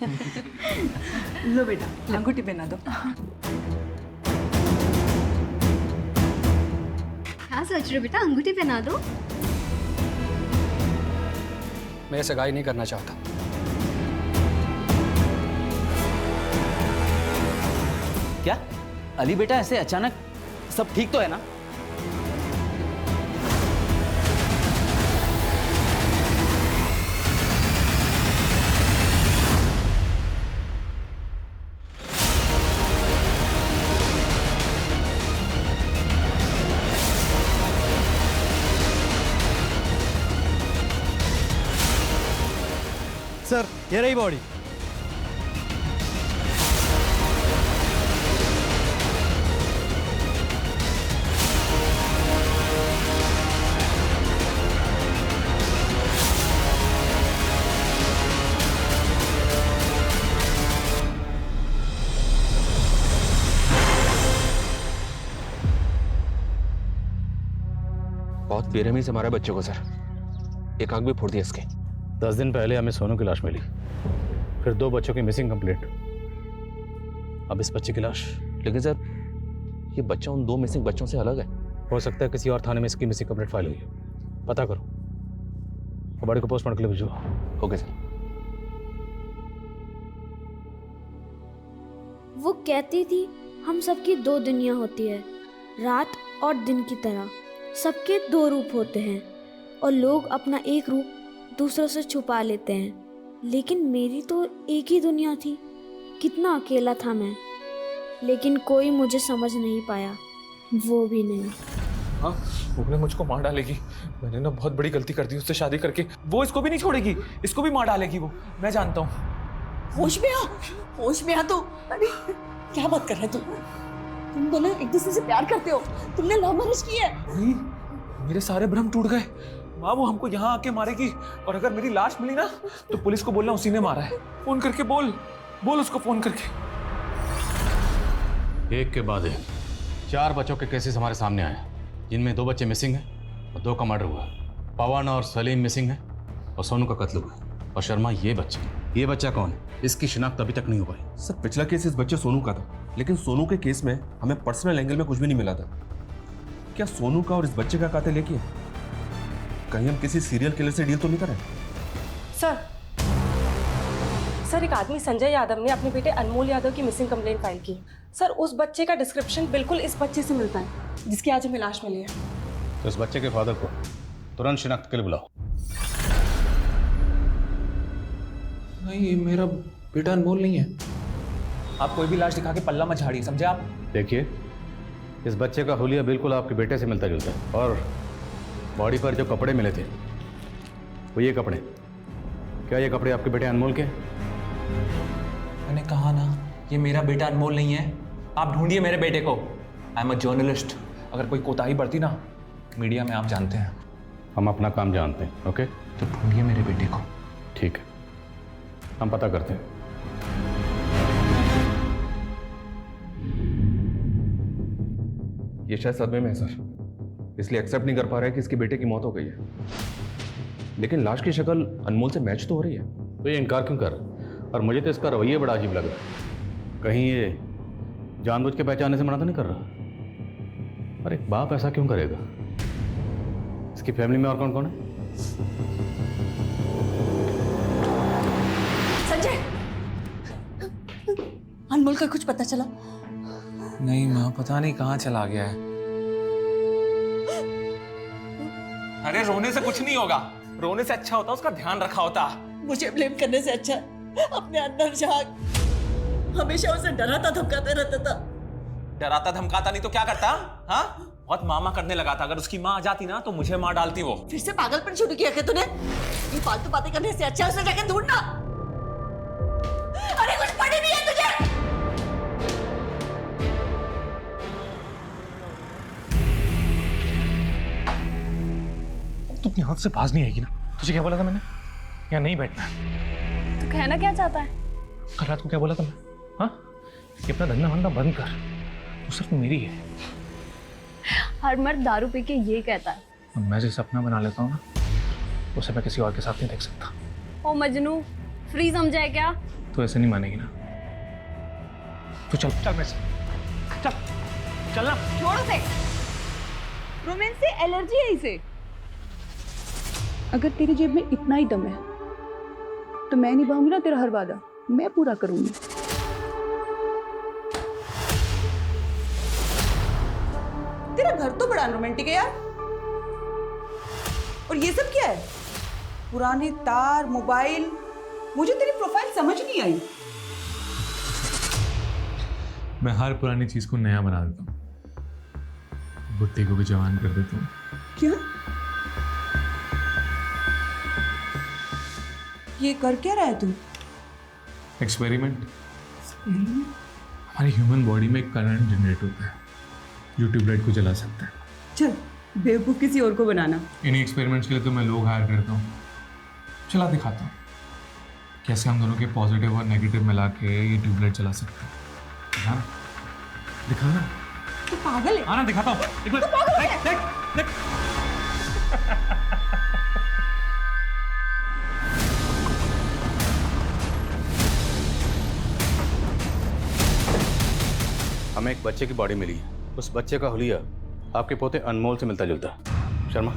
लो बेटा, अंगूठी पहना दो। क्या सोच रहे हो बेटा, अंगूठी पहना दो। मैं सगाई नहीं करना चाहता। क्या अली बेटा, ऐसे अचानक सब ठीक तो है ना? सर, ये रही बॉडी। बहुत बेरहमी से मारा बच्चों को सर, एक आंख भी फोड़ दिया इसके। 10 दिन पहले हमें सोनू की लाश मिली, फिर 2 बच्चों की मिसिंग कंप्लेंट, अब इस बच्चे की लाश। लेकिन सर ये बच्चा उन 2 मिसिंग बच्चों से अलग है। हो सकता है किसी और थाने में इसकी मिसिंग कंप्लेंट फाइल हुई है, पता करो और बॉडी को पोस्टमार्टम के लिए भेजो। Okay sir. वो कहती थी हम सबकी 2 दुनिया होती है, रात और दिन की तरह। सबके 2 रूप होते हैं और लोग अपना एक रूप दूसरों से छुपा लेते हैं, लेकिन मेरी तो एक ही दुनिया थी। कितना अकेला था मैं, लेकिन कोई मुझे समझ नहीं पाया, वो भी नहीं। हाँ, वो मुझको मार डालेगी। मैंने ना बहुत बड़ी गलती कर दी उससे शादी करके। वो इसको भी नहीं छोड़ेगी, इसको भी मार डालेगी वो, मैं जानता हूँ। होश में आ, होश में आ तू। अरे क्या बात कर रहा है तू? तुम दोनों एक दूसरे से प्यार करते हो, तुमने लव मैरिज की है। नहीं, मेरे सारे भ्रम टूट गए। माँ वो हमको यहाँ आके मारेगी, और अगर मेरी लाश मिली ना तो पुलिस को बोलना उसी ने मारा है। फोन करके बोल उसको फोन करके। एक के बाद एक 4 बच्चों के केसेस हमारे सामने आए, जिनमें 2 बच्चे मिसिंग हैं और 2 का मर्डर हुआ। पवन और सलीम मिसिंग हैं और सोनू का कत्ल हुआ। और शर्मा ये बच्चा कौन है, इसकी शिनाख्त अभी तक नहीं हो पाई। सर पिछला केस इस बच्चे सोनू का था, लेकिन सोनू के केस में हमें पर्सनल एंगल में कुछ भी नहीं मिला था। क्या सोनू का और इस बच्चे का कातिल एक ही है? कहीं हम किसी सीरियल किलर से डील तो नहीं कर रहे? सर एक आदमी संजय यादव ने अपने बेटे अनमोल यादव की मिसिंग कंप्लेंट फाइल की। सर उस बच्चे का डिस्क्रिप्शन बिल्कुल इस बच्चे से मिलता है जिसकी आज हमें लाश मिली है। तो इस बच्चे के फादर को तुरंत शिनाख्त के लिए बुलाओ। नहीं, ये मेरा बेटा अनमोल नहीं है। आप कोई भी लाश दिखा के पल्ला मत झाड़िए, समझे आप? देखिए, इस बच्चे का हुलिया बिल्कुल आपके बेटे से मिलता जुलता है, और बॉडी पर जो कपड़े मिले थे वो ये कपड़े, क्या ये कपड़े आपके बेटे अनमोल के? मैंने कहा ना, ये मेरा बेटा अनमोल नहीं है। आप ढूंढिए मेरे बेटे को। आई एम अ जर्नलिस्ट, अगर कोई कोताही बरती ना मीडिया में, आप जानते हैं। हम अपना काम जानते हैं, ओके? तो ढूंढिए मेरे बेटे को। ठीक है, हम पता करते हैं। ये शायद सदमे में है सर, इसलिए एक्सेप्ट नहीं कर पा रहे कि इसके बेटे की मौत हो गई है। लेकिन लाश की शक्ल अनमोल से मैच तो हो रही है। तो ये इनकार क्यों कर रहा है? और मुझे तो इसका रवैया बड़ा अजीब लग रहा है। कहीं ये जानबूझ के पहचानने से मना तो नहीं कर रहा? अरे एक बाप ऐसा क्यों करेगा? इसकी फैमिली में और कौन कौन है? संजय, अनमोल का कुछ पता चला? नहीं माँ, पता नहीं कहाँ चला गया है। अरे रोने से कुछ नहीं होगा, रोने से अच्छा होता उसका ध्यान रखा होता। मुझे ब्लेम करने से अच्छा अपने अंदर झांक। हमेशा उसे डराता धमकाते रहता था। डराता धमकाता नहीं तो क्या करता? हाँ, बहुत मामा करने लगा था। अगर उसकी माँ आ जाती ना तो मुझे मार डालती वो। फिर से पागलपन शुरू किया क्या तूने? ये फालतू बातें करने से अच्छा उसे जाके ढूंढना। अरे कुछ पड़ी नहीं है तुझे? तू अपनी हाथ से बाज नहीं आएगी ना? तुझे क्या बोला था मैंने? यहाँ नहीं बैठना। तो कहना क्या चाहता है? कल रात को क्या बोला था मैं? हाँ, ये अपना धंधा वंधा बंद कर, तू सिर्फ मेरी है। हर मर्द दारू पी के ये कहता है। और मैं जिसे अपना बना लेता हूँ ना, उसे मैं किसी और के साथ नहीं देख सकता। ओ मजनू, फ्री समझा है क्या? तो ऐसे नहीं मानेगी ना। तो चल चल मेरे से, चल चलना। छोड़ो से, रोमांस से एलर्जी है इसे। अगर तेरी जेब में इतना ही दम है तो मैं निभाऊंगी ना तेरा हर वादा, मैं पूरा करूंगी। तेरा घर तो बड़ा रोमांटिक है यार। और ये सब क्या है? पुराने तार, मोबाइल। मुझे तेरी प्रोफाइल समझ नहीं आई। मैं हर पुरानी चीज को नया बना देता हूँ, बुट्टी को भी जवान कर देता हूँ। क्या? ये कर क्या रहा है तू? एक्सपेरिमेंट। हमारी ह्यूमन बॉडी में करंट जनरेट होता है जो ट्यूबलाइट को जला सकता है। चल बेवकूफ किसी और को बनाना। इन्हीं एक्सपेरिमेंट्स के लिए तो मैं लोग हायर करता हूँ। चला दिखाता हूँ कैसे हम दोनों के पॉजिटिव और नेगेटिव मिला के ये ट्यूबलाइट चला सकते हैं। हाँ दिखाना। तू पागल है? आना दिखाता हूँ। देख, देख, देख। हमें एक बच्चे की बॉडी मिली है। उस बच्चे का हुलिया आपके पोते अनमोल से मिलता जुलता है। शर्मा,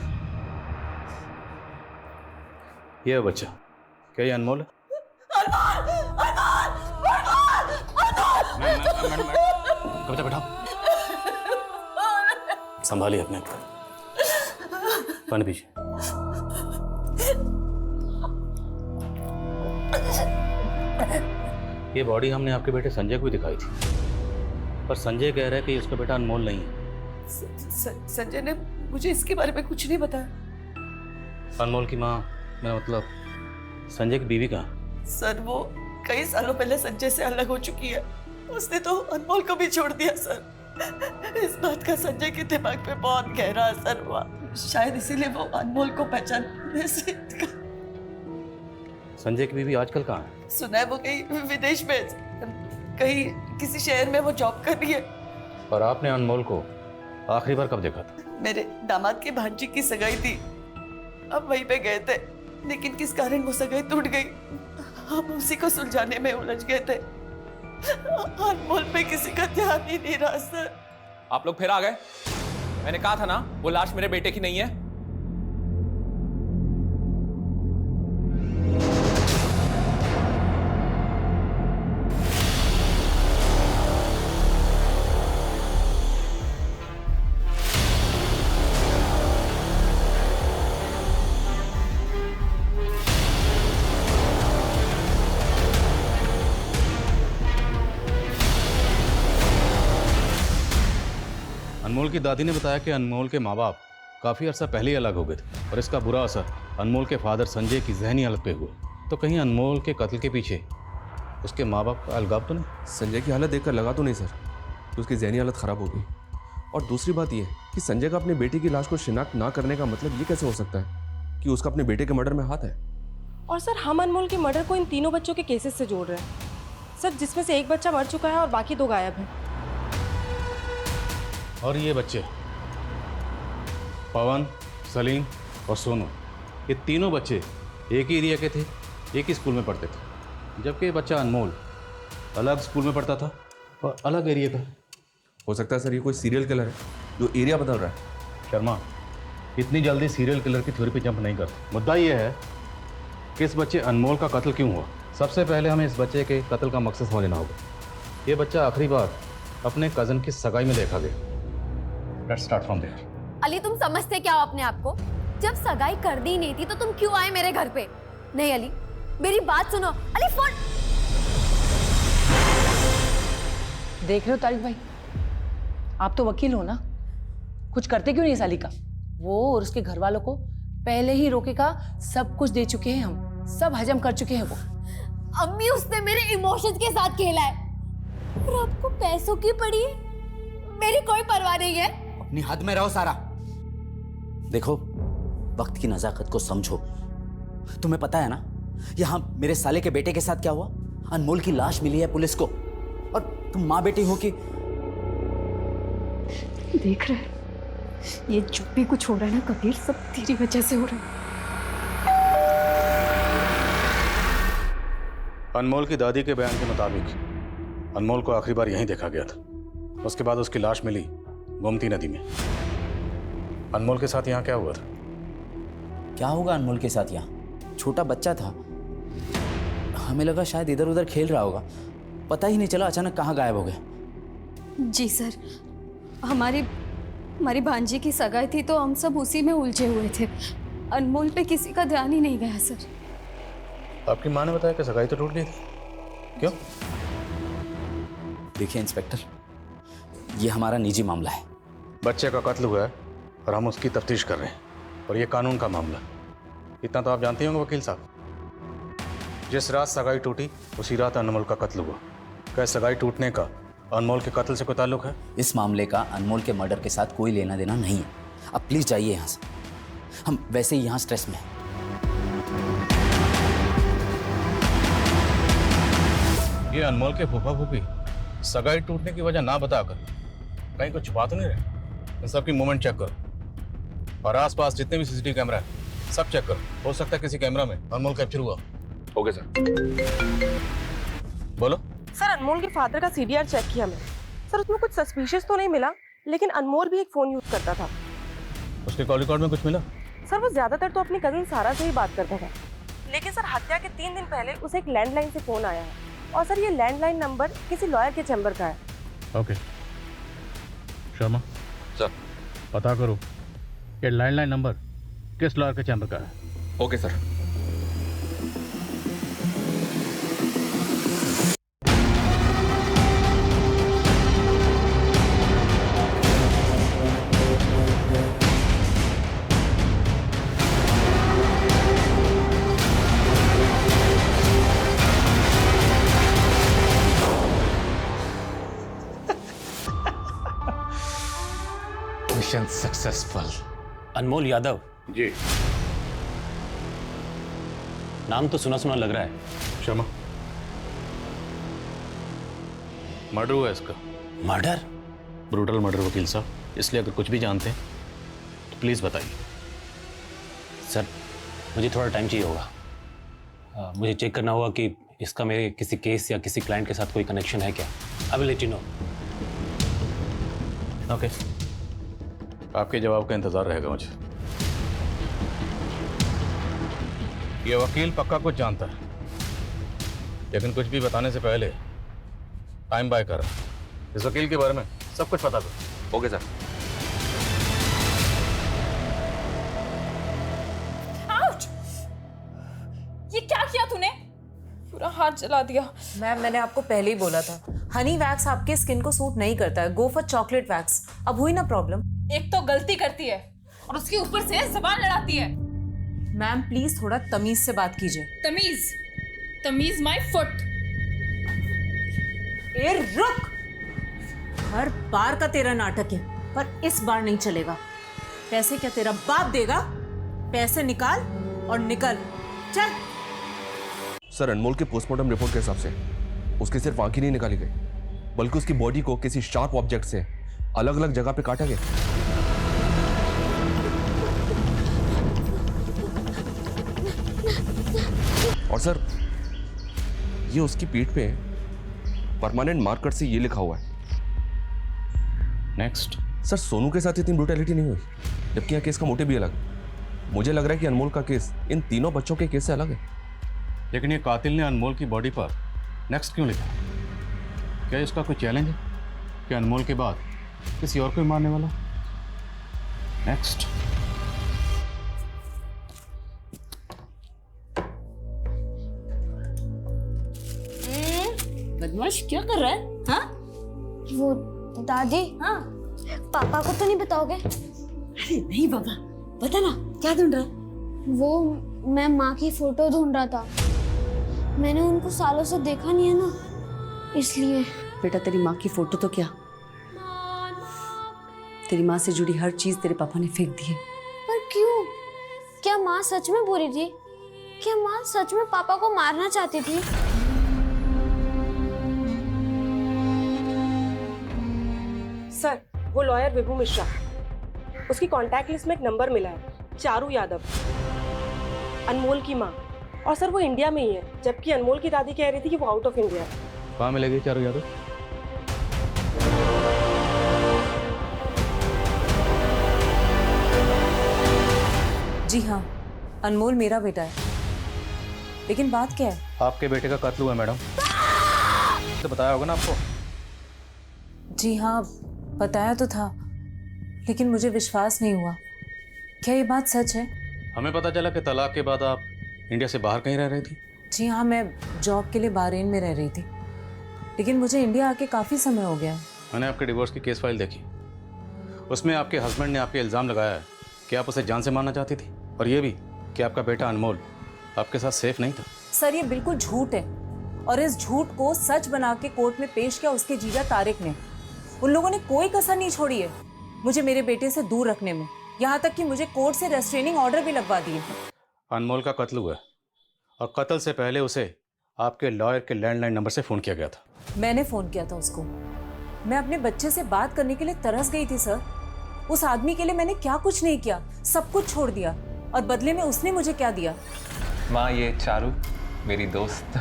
ये है बच्चा। क्या ये अनमोल है? कविता बैठाओ, संभालिए अपने पानी पीछे। ये बॉडी हमने आपके बेटे संजय को भी दिखाई थी, पर संजय कह रहा है कि उसका बेटा अनमोल नहीं है। संजय ने मुझे इसके बारे में कुछ नहीं बताया। अनमोल की माँ, मेरा मतलब संजय की बीवी कहाँ? सर वो कई सालों पहले संजय से अलग हो चुकी है। उसने तो अनमोल को भी छोड़ दिया सर। इस बात का संजय के दिमाग पे बहुत गहरा असर हुआ। शायद इसीलिए वो अनमोल को पहचानने से संजय की बीवी आजकल कहाँ है? सुना है वो कहीं विदेश में, कहीं किसी शहर में वो जॉब कर रही है। और आपने अनमोल को आखिरी बार कब देखा था? मेरे दामाद के भांजी की सगाई थी, अब वहीं पे गए थे, लेकिन किस कारण वो सगाई टूट गई, हम उसी को सुलझाने में उलझ गए थे। अनमोल पे किसी का ध्यान ही नहीं रहा सर। आप लोग फिर आ गए। मैंने कहा था ना वो लाश मेरे बेटे की नहीं है। अनमोल की दादी ने बताया कि अनमोल के माँ बाप काफ़ी अर्सा पहले ही अलग हो गए थे और इसका बुरा असर अनमोल के फादर संजय की जहनी हालत पे हुआ। तो कहीं अनमोल के कत्ल के पीछे उसके माँ बाप का अलगाव तो नहीं? संजय की हालत देखकर लगा तो नहीं सर कि उसकी जहनी हालत ख़राब हो गई। और दूसरी बात यह कि संजय का अपनी बेटी की लाश को शिनाख्त ना करने का मतलब ये कैसे हो सकता है कि उसका अपने बेटे के मर्डर में हाथ है? और सर हम अनमोल के मर्डर को इन तीनों बच्चों के केसेस से जोड़ रहे हैं सर, जिसमें से एक बच्चा मर चुका है और बाकी 2 गायब हैं। और ये बच्चे पवन, सलीम और सोनू, ये तीनों बच्चे एक ही एरिया के थे, एक ही स्कूल में पढ़ते थे, जबकि ये बच्चा अनमोल अलग स्कूल में पढ़ता था और अलग एरिया का। हो सकता है सर ये कोई सीरियल किलर है जो एरिया बदल रहा है। शर्मा, इतनी जल्दी सीरियल किलर की थ्योरी पे जंप नहीं करते। मुद्दा ये है कि इस बच्चे अनमोल का कत्ल क्यों हुआ। सबसे पहले हमें इस बच्चे के कत्ल का मकसद समझ लेना होगा। ये बच्चा आखिरी बार अपने कज़न की सगाई में देखा गया। Let's start from there. Ali तुम समझते क्या हो अपने आप को? जब सगाई कर दी नहीं थी तो तुम क्यों आए मेरे घर पे? नहीं अली, मेरी बात सुनो। अली फोन देख रहे हो तारिक भाई, आप तो वकील हो ना, कुछ करते क्यों नहीं साली का? वो और उसके घर वालों को पहले ही रोके का सब कुछ दे चुके हैं, हम सब हजम कर चुके हैं। वो अम्मी उसने मेरे इमोशंस के साथ खेला है और आपको पैसों की पड़ी है, मेरी कोई परवाह नहीं है। अपनी हद में रहो सारा। देखो, वक्त की नजाकत को समझो। तुम्हें पता है ना यहाँ मेरे साले के बेटे के साथ क्या हुआ? अनमोल की लाश मिली है पुलिस को और तुम माँ बेटी हो कि देख रहे हैं? ये जो भी कुछ हो रहा है ना कबीर, सब तेरी वजह से हो रहा है। अनमोल की दादी के बयान के मुताबिक अनमोल को आखिरी बार यहीं देखा गया था। उसके बाद उसकी लाश मिली गोमती नदी में। अनमोल के साथ यहाँ क्या हुआ था? क्या होगा अनमोल के साथ यहाँ? छोटा बच्चा था, हमें लगा शायद इधर उधर खेल रहा होगा, पता ही नहीं चला अचानक कहाँ गायब हो गया। जी सर, हमारी भांजी की सगाई थी तो हम सब उसी में उलझे हुए थे। अनमोल पे किसी का ध्यान ही नहीं गया सर। आपकी माँ ने बताया कि सगाई तो टूट गई थी, क्यों? देखिए इंस्पेक्टर, ये हमारा निजी मामला है। बच्चे का कत्ल हुआ है और हम उसकी तफ्तीश कर रहे हैं, और ये कानून का मामला। इतना तो आप जानते होंगे वकील साहब, जिस रात सगाई टूटी उसी रात अनमोल का कत्ल हुआ। क्या सगाई टूटने का अनमोल के कत्ल से कोई ताल्लुक है? इस मामले का अनमोल के मर्डर के साथ कोई लेना देना नहीं है। अब प्लीज जाइए यहाँ से, हम वैसे ही यहाँ स्ट्रेस में हैं। ये अनमोल के फूफा फूफी सगाई टूटने की वजह ना बताकर कहीं कुछ छुपा तो नहीं रहे? इन सबकी मूवमेंट चेक करो, और आसपास जितने भी सीसीटीवी कैमरा है सब चेक करो। हो सकता है किसी कैमरा में अनमोल कैप्चर हुआ। Okay sir. बोलो। सर, अनमोल के फादर का सीडीआर चेक किया मैंने। सर, उसमें कुछ सस्पिशियस तो नहीं मिला, लेकिन अनमोल भी एक फोन यूज करता था। उसके कॉल रिकॉर्ड में कुछ मिला? सर, वो ज्यादातर तो अपनी कजिन सारा से ही बात करता था, लेकिन सर हत्या के 3 दिन पहले उसे एक लैंडलाइन से फोन आया है, और सर ये लैंडलाइन नंबर किसी लॉयर के चैम्बर का है। Okay Sharma sir. पता करो कि लैंडलाइन नंबर किस लॉयर के चैम्बर का है। Okay sir. Mission successful. Anmol Yadav ji. नाम तो सुना सुना लग रहा है। शर्मा, मर्डर हुआ इसका। मर्डर? ब्रूटल मर्डर वकील साहब, इसलिए अगर कुछ भी जानते हैं तो प्लीज बताइए। सर, मुझे थोड़ा टाइम चाहिए होगा। मुझे चेक करना होगा कि इसका मेरे किसी केस या किसी क्लाइंट के साथ कोई कनेक्शन है क्या। I will let you know. Okay, आपके जवाब का इंतजार रहेगा मुझे। ये वकील पक्का कुछ जानता है, लेकिन कुछ भी बताने से पहले टाइम बाय कर रहा है। इस वकील के बारे में सब कुछ पता करो। Okay sir. ये क्या किया तूने? पूरा हाथ जला दिया। मैम, मैंने आपको पहले ही बोला था, हनी वैक्स आपके स्किन को सूट नहीं करता है। Go for chocolate wax. अब हुई ना प्रॉब्लम? एक तो गलती करती है और उसके ऊपर से जबान लड़ाती है। मैम प्लीज थोड़ा तमीज से बात कीजिए। तमीज? तमीज माय फुट। ए रुक! हर बार का तेरा नाटक है, पर इस बार नहीं चलेगा। पैसे क्या तेरा बाप देगा? पैसे निकाल और निकल। चल। सर, अनमोल के पोस्टमार्टम रिपोर्ट के हिसाब से उसकी सिर्फ आंखें नहीं निकाली गई, बल्कि उसकी बॉडी को किसी शार्प ऑब्जेक्ट से अलग अलग जगह पे काटा गया। और सर, ये उसकी पीठ पे परमानेंट मार्कर से ये लिखा हुआ है। नेक्स्ट। सर, सोनू के साथ इतनी ब्रूटैलिटी नहीं हुई, जबकि यह केस का मोटिव भी अलग। मुझे लग रहा है कि अनमोल का केस इन तीनों बच्चों के केस से अलग है। लेकिन ये कातिल ने अनमोल की बॉडी पर नेक्स्ट क्यों लिखा? क्या इसका कोई चैलेंज है कि अनमोल के बाद किसी और को मारने वाला? नेक्स्ट। बदमाश क्या कर रहा है? हाँ? वो दादी, हाँ? पापा को तो नहीं बताओगे? अरे नहीं बाबा, बता ना क्या ढूंढ रहा? वो मैं माँ की फोटो ढूंढ रहा था। मैंने उनको सालों से देखा नहीं है ना, इसलिए। बेटा, तेरी माँ की फोटो तो क्या, तेरी माँ से जुड़ी हर चीज तेरे पापा ने फेंक दी है। पर क्यों? क्या माँ सच में बुरी थी? क्या माँ सच में पापा को मारना चाहती थी? सर, वो लॉयर विभू मिश्रा, उसकी कांटेक्ट लिस्ट में एक नंबर मिला है, चारू यादव, अनमोल की माँ। और सर वो इंडिया में ही है, जबकि अनमोल की दादी कह रही थी कि वो आउट ऑफ इंडिया है। कहाँ मिलेगी चारू यादव? जी हाँ, अनमोल मेरा बेटा है। लेकिन बात क्या है? आपके बेटे का कत्ल हुआ मैडम। तो बताया होगा ना आपको? जी हाँ, बताया तो था, लेकिन मुझे विश्वास नहीं हुआ। क्या ये बात सच है? हमें पता चला कि तलाक के बाद आप इंडिया से बाहर कहीं रह रही थी। जी हाँ, मैं जॉब के लिए बहरीन में रह रही थी, लेकिन मुझे इंडिया आके काफ़ी समय हो गया है। मैंने आपके डिवोर्स की केस फाइल देखी। उसमें आपके हस्बैंड ने आपके इल्ज़ाम लगाया है कि आप उसे जान से मारना चाहती थी, और ये भी कि आपका बेटा अनमोल आपके साथ सेफ नहीं था। सर, ये बिल्कुल झूठ है, और इस झूठ को सच बना के कोर्ट में पेश किया उसके जीजा तारिक ने। उन लोगों ने कोई कसर नहीं छोड़ी है मुझे मेरे बेटे से दूर रखने में, यहाँ तक कि मुझे कोर्ट से रेस्ट्रेनिंग ऑर्डर भी लगवा दिए। अनमोल का कत्ल हुआ है, और कत्ल से पहले उसे आपके लॉयर के लैंडलाइन नंबर से फ़ोन किया गया था। मैंने फ़ोन किया था उसको। मैं अपने बच्चे से बात करने के लिए तरस गई थी सर। उस आदमी के लिए मैंने क्या कुछ नहीं किया, सब कुछ छोड़ दिया, और बदले में उसने मुझे क्या दिया? माँ, ये चारू मेरी दोस्त।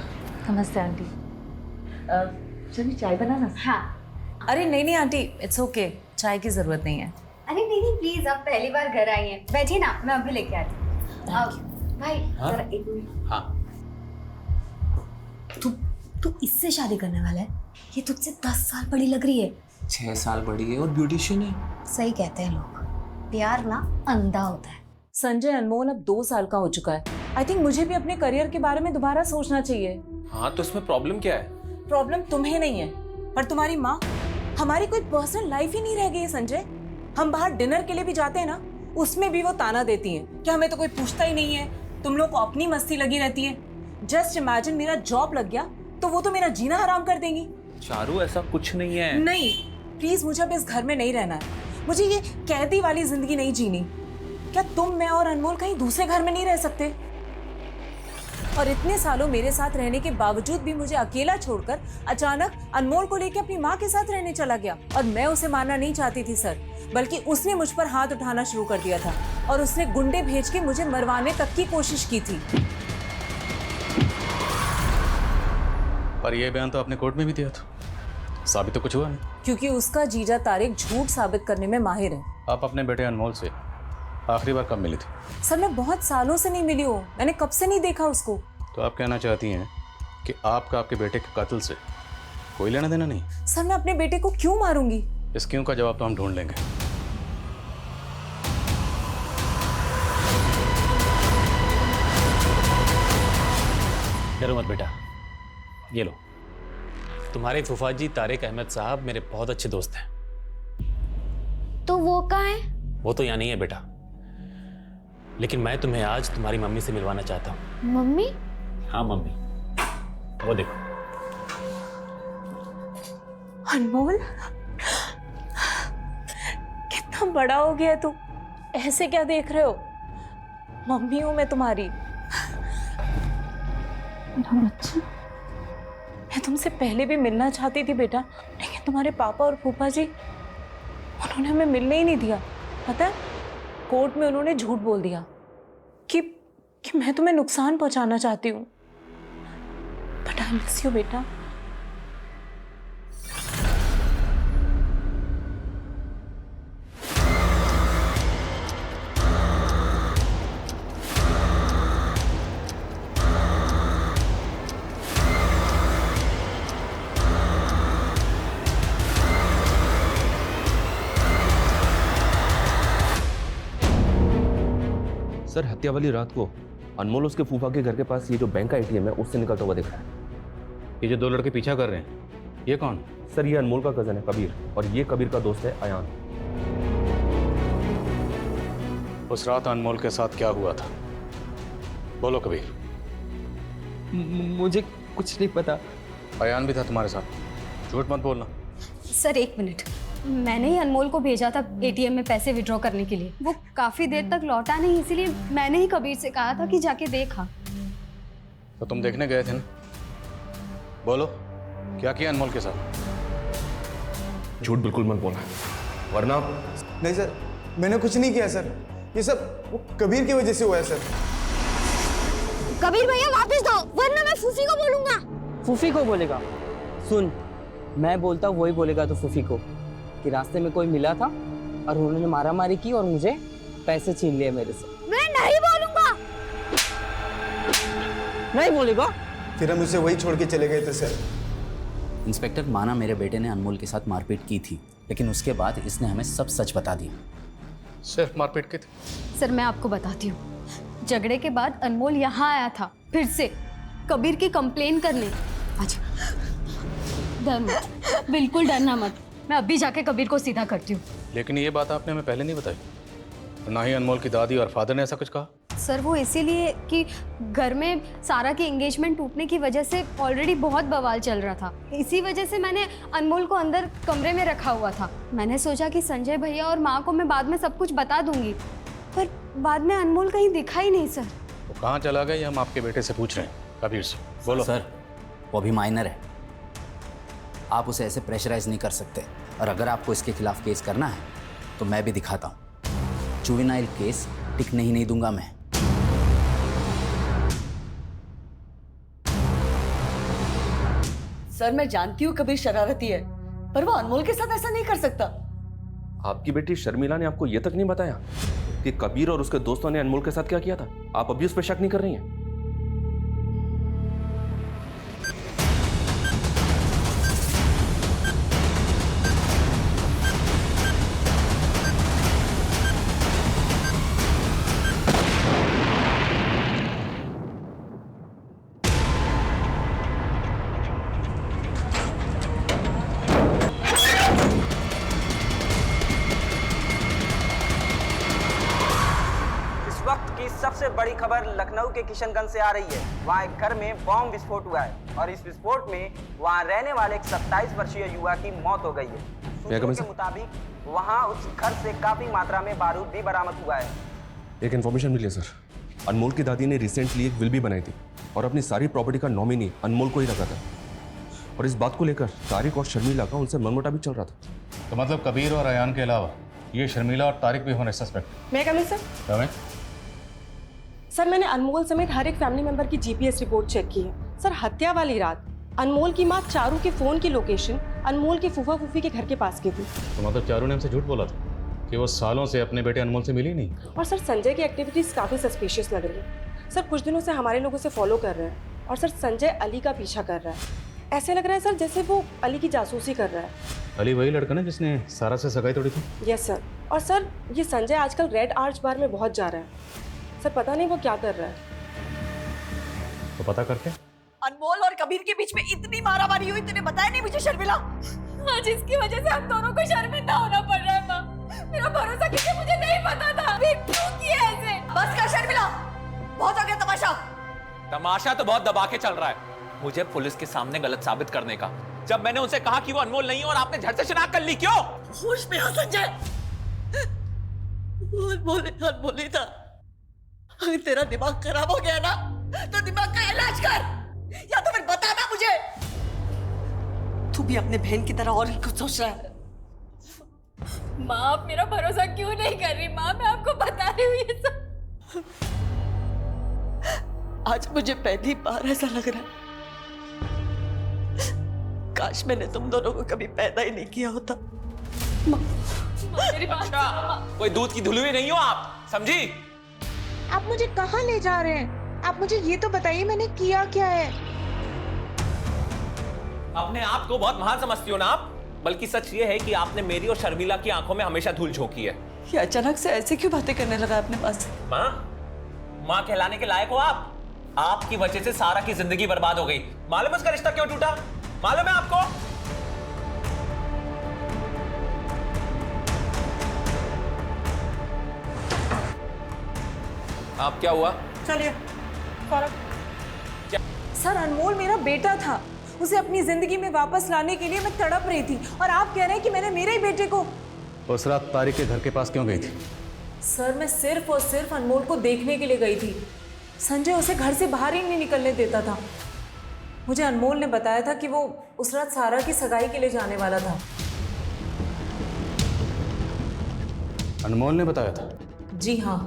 नमस्ते आंटी। चलिए चाय बनाना। हाँ। अरे नहीं आंटी, इट्स ओके, चाय की जरूरत नहीं है। अरे नहीं प्लीज, आप पहली बार घर आई हैं, बैठिए ना, मैं अभी लेके आती हूँ। भाई जरा एक मिनट। हाँ। तू इससे शादी करने वाला है? ये तुझसे 10 साल बड़ी लग रही है। 6 साल बड़ी है और ब्यूटिशियन है। सही कहते हैं लोग, प्यार ना अंधा होता है। संजय, अनमोल अब 2 साल का हो चुका है। आई थिंक मुझे भी अपने करियर के बारे में दोबारा सोचना चाहिए। हाँ, तो इसमें प्रॉब्लम क्या है? प्रॉब्लम तुम्हें नहीं है, पर तुम्हारी माँ। हमारी कोई पर्सनल लाइफ ही नहीं रह गई है संजय। हम बाहर डिनर के लिए भी जाते हैं ना, उसमें भी वो ताना देती हैं कि हमें तो कोई पूछता ही नहीं है, तुम लोग को अपनी मस्ती लगी रहती है। जस्ट इमेजिन मेरा जॉब लग गया तो वो तो मेरा जीना हराम कर देंगी। चारू, ऐसा कुछ नहीं है। नहीं, प्लीज, मुझे अब इस घर में नहीं रहना है। मुझे ये कैदी वाली जिंदगी नहीं जीनी। क्या तुम, मैं और अनमोल कहीं दूसरे घर में नहीं रह सकते? और इतने सालों मेरे साथ रहने के बावजूद भी मुझे अकेला छोड़कर अचानक अनमोल को लेकर अपनी माँ के साथ रहने चला गया। और मैं उसे मारना नहीं चाहती थी सर, बल्कि उसने मुझ पर हाथ उठाना शुरू कर दिया था, और उसने गुंडे भेज के मुझे मरवाने तक की कोशिश की थी। पर यह बयान तो आपने कोर्ट में भी दिया था, साबित तो कुछ हुआ नहीं। क्योंकि उसका जीजा तारिक झूठ साबित करने में माहिर है। आप अपने बेटे अनमोल से आखिरी बार कब मिली थी? सर, मैं बहुत सालों से नहीं मिली हूँ, मैंने कब से नहीं देखा उसको। तो आप कहना चाहती हैं कि आपका आपके बेटे के कत्ल से कोई लेना देना नहीं? सर, मैं अपने बेटे को क्यों मारूंगी? इस क्यों का जवाब तो हम ढूंढ लेंगे। डरो मत बेटा, ये लो। तुम्हारे फूफा जी तारिक अहमद साहब मेरे बहुत अच्छे दोस्त हैं। तो वो कहाँ है? वो तो यहाँ नहीं है बेटा, लेकिन मैं तुम्हें आज तुम्हारी मम्मी से मिलवाना चाहता हूँ। मम्मी? हाँ मम्मी, वो देखो। अनमोल, कितना बड़ा हो गया तू, ऐसे क्या देख रहे हो? मम्मी हूं मैं तुम्हारी। बच्चा, मैं तुमसे पहले भी मिलना चाहती थी बेटा, लेकिन तुम्हारे पापा और फूफा जी, उन्होंने हमें मिलने ही नहीं दिया। पता है, कोर्ट में उन्होंने झूठ बोल दिया कि मैं तुम्हें नुकसान पहुंचाना चाहती हूँ। बट आई मिस यू बेटा। सर, हत्या वाली रात को अनमोल उसके फूफा के घर के पास ये जो बैंक का एटीएम है उससे निकलता हुआ दिख रहा है। ये जो 2 लड़के पीछा कर रहे हैं, ये कौन? सर, ये अनमोल का कजन है कबीर, और ये कबीर का दोस्त है अयान। उस रात अनमोल के साथ क्या हुआ था? बोलो कबीर। मुझे कुछ नहीं पता। अयान भी था तुम्हारे साथ, झूठ मत बोलना। सर, 1 मिनट, मैंने ही अनमोल को भेजा था एटीएम में पैसे विड्रॉ करने के लिए। वो काफी देर तक लौटा नहीं, इसीलिए मैंने ही कबीर से कहा था कि जाके देखा। तो तुम देखने गए थे ना? बोलो, क्या किया अनमोल के साथ? झूठ बिल्कुल मत बोलना, वरना। नहीं सर, मैंने कुछ नहीं किया सर, ये सब वो कबीर की वजह से हुआ है सर। कबीर भैया वापस दो, वरना मैं फूफी को बोलूंगा। फूफी को बोलेगा? सुन, मैं बोलता हूँ वही बोलेगा तो फूफी को कि रास्ते में कोई मिला था और उन्होंने मारामारी की और मुझे पैसे छीन लिए मेरे से। मैं नहीं बोलूंगा। नहीं बोलेगा? फिर हम उसे वही छोड़ के चले गए थे सर। इंस्पेक्टर, माना मेरे बेटे ने अनमोल के साथ मारपीट की थी, लेकिन उसके बाद इसने हमें सब सच बता दिया। सिर्फ मारपीट की थी? सर मैं आपको बताती हूँ, झगड़े के बाद अनमोल यहाँ आया था फिर से कबीर की कंप्लेन करने। अच्छा, डर मत, बिल्कुल डरना मत, मैं अभी जाके कबीर को सीधा करती हूँ। लेकिन ये बात आपने हमें पहले नहीं बताई, ना ही अनमोल की दादी और फादर ने ऐसा कुछ कहा। सर वो इसीलिए कि घर में सारा की एंगेजमेंट टूटने की वजह से ऑलरेडी बहुत बवाल चल रहा था, इसी वजह से मैंने अनमोल को अंदर कमरे में रखा हुआ था। मैंने सोचा कि संजय भैया और माँ को मैं बाद में सब कुछ बता दूंगी, पर बाद में अनमोल कहीं दिखा ही नहीं। सर वो कहाँ चला गया ये हम आपके बेटे से पूछ रहे हैं। कबीर से बोलो। सर वो अभी माइनर है, आप उसे ऐसे प्रेशराइज नहीं कर सकते, और अगर आपको इसके खिलाफ केस करना है तो मैं भी दिखाता हूँ। जुवेनाइल केस टिकने ही नहीं दूंगा मैं। सर मैं जानती हूँ कबीर शरारती है, पर वो अनमोल के साथ ऐसा नहीं कर सकता। आपकी बेटी शर्मिला ने आपको यह तक नहीं बताया कि कबीर और उसके दोस्तों ने अनमोल के साथ क्या किया था? आप अभी उस पर शक नहीं कर रही हैं? सबसे बड़ी खबर लखनऊ के किशनगंज से आ रही है। वहाँ एक घर में बॉम्ब विस्फोट हुआ है और इस विस्फोट में वहाँ रहने वाले एक 27 वर्षीय युवा की मौत हो गई है। सूत्रों के मुताबिक वहाँ उस घर से काफी मात्रा में बारूद भी बरामद हुआ है। एक इन्फॉर्मेशन मिली है सर, अनमोल की दादी ने रिसेंटली एक विल भी बनाई थी और अपनी सारी प्रॉपर्टी का नॉमिनी अनमोल को ही रखा था, और इस बात को लेकर तारिक और शर्मिला का उनसे मनमुटाव भी चल रहा था। तो मतलब कबीर और अयान के अलावा ये शर्मिला और तारिक भी होने सस्पेक्ट? मैं कमी सर? सर मैंने अनमोल समेत हर एक फैमिली मेंबर की जीपीएस रिपोर्ट चेक की है। सर हत्या वाली रात अनमोल की माँ चारू के फोन की लोकेशन अनमोल की फूफा फूफी के घर के पास की थी। तो मतलब चारू ने हमसे झूठ बोला था कि वो सालों से अपने बेटे अनमोल से मिली नहीं? और सर संजय की एक्टिविटीज काफी सस्पिशियस लग रही है। सर कुछ दिनों से हमारे लोगों से फॉलो कर रहे हैं और सर संजय अली का पीछा कर रहा है। ऐसे लग रहा है सर जैसे वो अली की जासूसी कर रहा है। अली वही लड़का ना जिसने सारा से सगाई तोड़ी थी? Yes sir. और सर ये संजय आजकल रेड आर्च बार में बहुत जा रहा है। सर पता नहीं वो क्या कर रहा है। तो पता करते। अनमोल और कबीर के बीच में इतनी मारामारी हुई, तूने बताया नहीं मुझे शर्मिला? आज इसकी वजह से हम दोनों को शर्मिंदा होना पड़ रहा है माँ। मेरा भरोसा किसी मुझे नहीं पता था। क्यों किया ऐसे? बस कर शर्मिला, बहुत हो गया तमाशा। तमाशा तो बहुत दबा के चल रहा है, मुझे पुलिस के सामने गलत साबित करने का। जब मैंने उनसे कहा कि वो अनमोल नहीं है और आपने झट से शिनाख्त कर ली, क्यों? होश में आ संजय, अनमोल ही था। अगर तेरा दिमाग खराब हो गया ना तो दिमाग का इलाज कर, या तो फिर बता ना मुझे। तू भी अपने बहन की तरह और ही कुछ सोच रहा है। माँ आप मेरा भरोसा क्यों नहीं कर रही? माँ मैं आपको बता रही हूँ ये सब। आज मुझे पहली बार ऐसा लग रहा है काश मैंने तुम दोनों को कभी पैदा ही नहीं किया होता। मेरी बात अच्छा, कोई दूध की धुलुई नहीं हो आप, समझी? आप मुझे कहाँ ले जा रहे हैं? आप मुझे ये तो बताइए मैंने किया क्या है? अपने आप को बहुत महान समझती हो ना आप, बल्कि सच ये है कि आपने मेरी और शर्मिला की आंखों में हमेशा धूल झोंकी है। ये अचानक से ऐसे क्यों बातें करने लगा अपने पास? माँ कहलाने के लायक हो आप? आपकी वजह से सारा की जिंदगी बर्बाद हो गई। मालूम है उसका रिश्ता क्यों टूटा? मालूम है आपको? आप क्या हुआ? चलिए सर, अनमोल मेरा बेटा था, उसे अपनी जिंदगी में वापस लाने के लिए मैं तड़प रही थी, और आप कह रहे हैं कि मैंने मेरे ही बेटे को। उस रात तारिक के घर के पास क्यों गई थी? सर मैं सिर्फ और सिर्फ अनमोल को देखने के लिए गई थी। संजय उसे घर से बाहर ही नहीं निकलने देता था। मुझे अनमोल ने बताया था कि वो उस रात सारा की सगाई के लिए जाने वाला था। अनमोल ने बताया था? जी हाँ,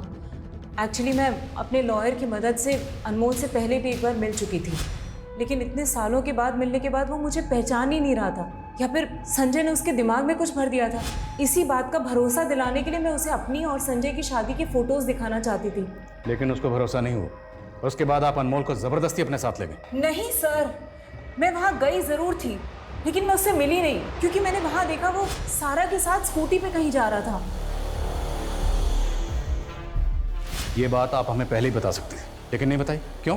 एक्चुअली मैं अपने लॉयर की मदद से अनमोल से पहले भी एक बार मिल चुकी थी, लेकिन इतने सालों के बाद मिलने के बाद वो मुझे पहचान ही नहीं रहा था, या फिर संजय ने उसके दिमाग में कुछ भर दिया था। इसी बात का भरोसा दिलाने के लिए मैं उसे अपनी और संजय की शादी की फोटोज दिखाना चाहती थी। लेकिन उसको भरोसा नहीं हुआ और उसके बाद आप अनमोल को जबरदस्ती अपने साथ ले गए। नहीं सर, मैं वहाँ गई ज़रूर थी, लेकिन मैं उससे मिली नहीं, क्योंकि मैंने वहाँ देखा वो सारा के साथ स्कूटी पे कहीं जा रहा था। ये बात आप हमें पहले ही बता सकते थे, लेकिन नहीं बताई, क्यों?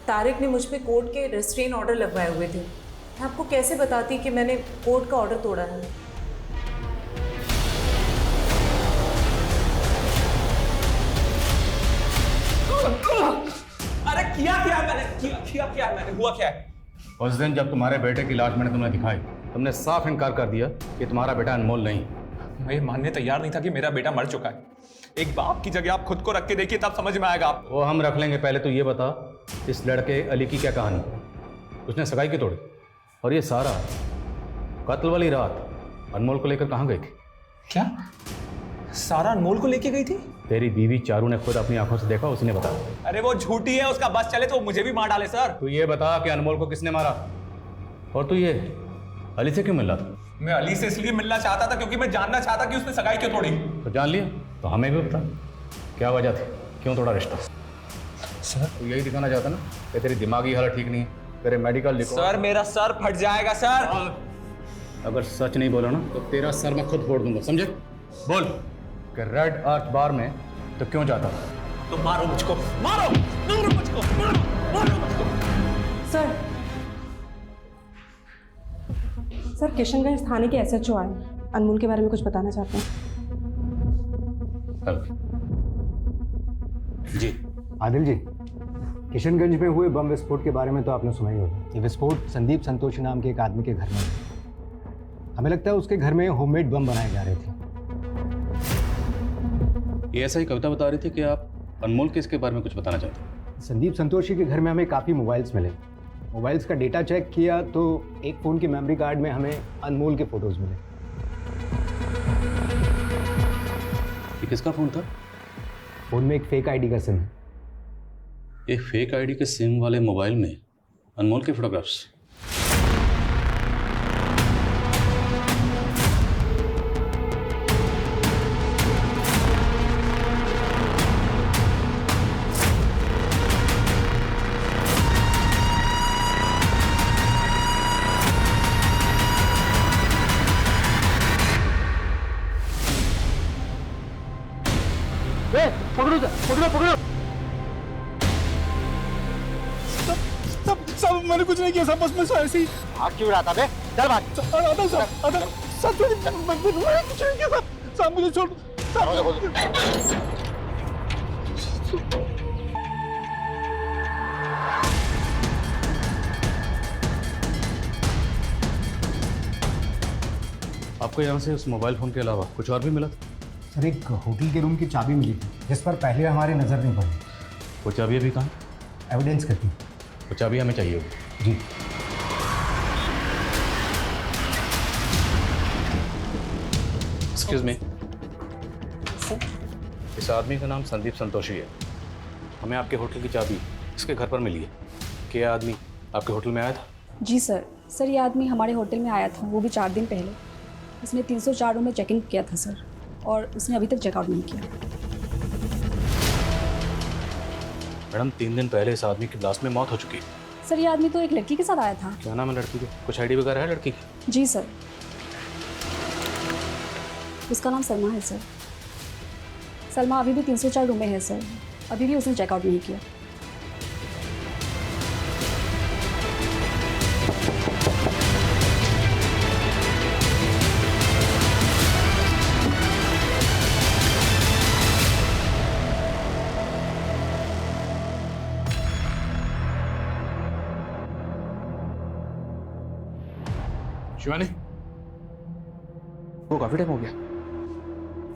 तारिक ने मुझ पे कोर्ट के रेस्ट्रेन ऑर्डर लगवाए हुए थे। मैं आपको कैसे बताती कि मैंने कोर्ट का ऑर्डर तोड़ा है। अरे किया मैंने हुआ क्या है? उस दिन जब तुम्हारे बेटे की लाश मैंने तुम्हें दिखाई, तुमने साफ इनकार कर दिया कि तुम्हारा बेटा अनमोल नहीं। मैं ये मानने तैयार नहीं था कि मेरा बेटा मर चुका है। एक बाप की जगह आप खुद को रख के देखिए, तब समझ में आएगा आप। वो हम रख लेंगे, पहले तो ये बता इस लड़के अली की क्या कहानी? उसने सगाई की तोड़ी, और ये सारा कत्ल वाली रात अनमोल को लेकर कहाँ गई थी? क्या सारा अनमोल को लेके गई थी? तेरी बीवी चारू ने खुद अपनी आंखों से देखा, उसने बताया। अरे वो झूठी है, उसका बस चले तो मुझे भी मार डाले सर। तू ये बता कि अनमोल को किसने मारा, और तू ये अली से क्यों मिल रहा था? मैं अली से इसलिए मिलना चाहता था क्योंकि मैं जानना चाहता कि उसने सगाई क्यों तोड़ी। तो जान लिया, तो हमें भी बता क्या वजह थी, क्यों तोड़ा रिश्ता? सर तू यही दिखाना चाहता ना कि तेरी दिमागी हालत ठीक नहीं है, तेरे मेडिकल लिखो। सर मेरा सर फट जाएगा सर। अगर सच नहीं बोला ना तो तेरा सर मैं खुद फोड़ दूंगा, समझे? बोल कि रेड आर्च बार में तो क्यों जाता था? तो मारो मुझको, मारो मुझको, मारो मुझको। सर किशनगंज थाने के SHO आए, अनमोल के बारे में कुछ बताना चाहते हैं। जी आदिल जी, किशनगंज में हुए बम विस्फोट के बारे में तो आपने सुना ही होगा। ये विस्फोट संदीप संतोषी नाम के एक आदमी के घर में हुआ। हमें लगता है उसके घर में होममेड बम बनाए जा रहे थे। ये ऐसा ही कविता बता रही थी कि आप अनमोल केस के बारे में कुछ बताना चाहते हैं। संदीप संतोषी के घर में हमें काफ़ी मोबाइल्स मिले। मोबाइल्स का डेटा चेक किया तो एक फ़ोन की मेमोरी कार्ड में हमें अनमोल के फ़ोटोज़ मिले। ये किसका फ़ोन था? फ़ोन में एक फेक आईडी का सिम है। एक फेक आईडी के सिम वाले मोबाइल में अनमोल के फोटोग्राफ्स। पकड़ो। सब मैंने कुछ नहीं किया, सब बस मैं ऐसे ही भाग क्यों रहा था बे? चल भाग। सब कुछ नहीं किया, सब मुझे छोड़। आपको यहाँ से उस मोबाइल फ़ोन के अलावा कुछ और भी मिला था? सर एक होटल के रूम की चाबी मिली थी जिस पर पहले हमारी नज़र नहीं पड़ी। वो चाबी अभी कहाँ? एविडेंस करती। वो चाबी हमें चाहिए होगी। जी एक्सक्यूज मी, इस आदमी का नाम संदीप संतोषी है। हमें आपके होटल की चाबी इसके घर पर मिली है। क्या आदमी आपके होटल में आया था? जी सर, ये आदमी हमारे होटल में आया था, वो भी 4 दिन पहले। उसने 304 रूम में चेक इन किया था सर, और उसने अभी तक चेकआउट नहीं किया। मैडम 3 दिन पहले इस आदमी की ब्लास्ट में मौत हो चुकी है। सर ये आदमी तो एक लड़की के साथ आया था। क्या नाम है लड़की का? कुछ आईडी वगैरह है लड़की की? जी सर, उसका नाम सलमा है सर। सलमा अभी भी 304 रूम में है सर, अभी भी उसने चेकआउट नहीं किया। शिवानी, वो काफी टाइम हो गया।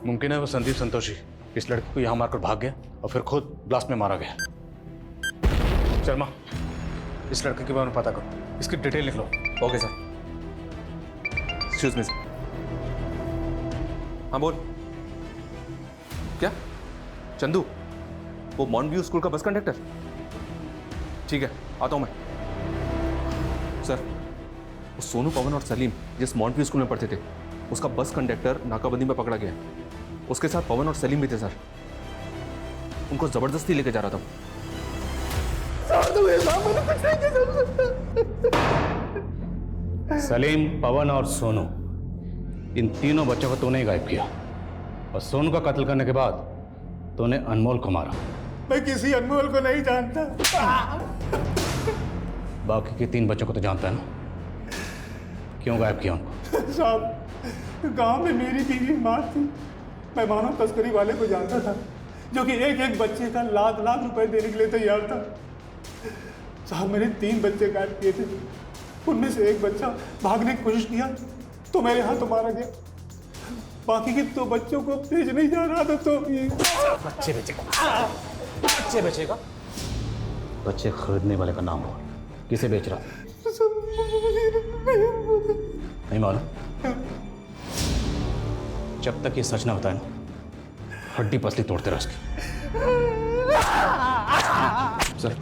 मुमकिन है वो संदीप संतोषी इस लड़के को यहाँ मारकर भाग गया और फिर खुद ब्लास्ट में मारा गया। शर्मा, इस लड़के के बारे में पता करो, इसकी डिटेल लिख लो। Okay sir. Excuse me sir. हाँ बोल। क्या? चंदू? वो मॉन्टव्यू स्कूल का बस कंडक्टर? ठीक है, आता हूं मैं। सर, वो सोनू, पवन और सलीम जिस मॉन्टव्यू स्कूल में पढ़ते थे, उसका बस कंडक्टर नाकाबंदी में पकड़ा गया। उसके साथ पवन और सलीम भी थे सर। उनको जबरदस्ती लेके जा रहा था। सलीम, पवन और सोनू, इन तीनों बच्चों को तूने ही गायब किया, और सोनू का कत्ल करने के बाद तूने अनमोल को मारा। मैं किसी अनमोल को नहीं जानता। बाकी के 3 बच्चों को तो जानता है ना? क्यों गायब किया उनको? साहब, गांव में मेरी बीवी माँ थी। मैं मानव तस्करी वाले को जानता था, जो कि एक एक बच्चे का लाख लाख रुपए देने के लिए तैयार था। साहब, मैंने 3 बच्चे गायब किए थे। उनमें से एक बच्चा भागने की कोशिश किया तो मेरे हाथों मारा गया। बाकी के 2 बच्चों को भेजने जा रहा था तो बच्चे बेचेगा? बच्चे खरीदने वाले का नाम बोल। किसे बेच रहा था? नहीं मालूम? जब तक ये सच ना बताए ना, हड्डी पसली तोड़ते रह उसकी। सर,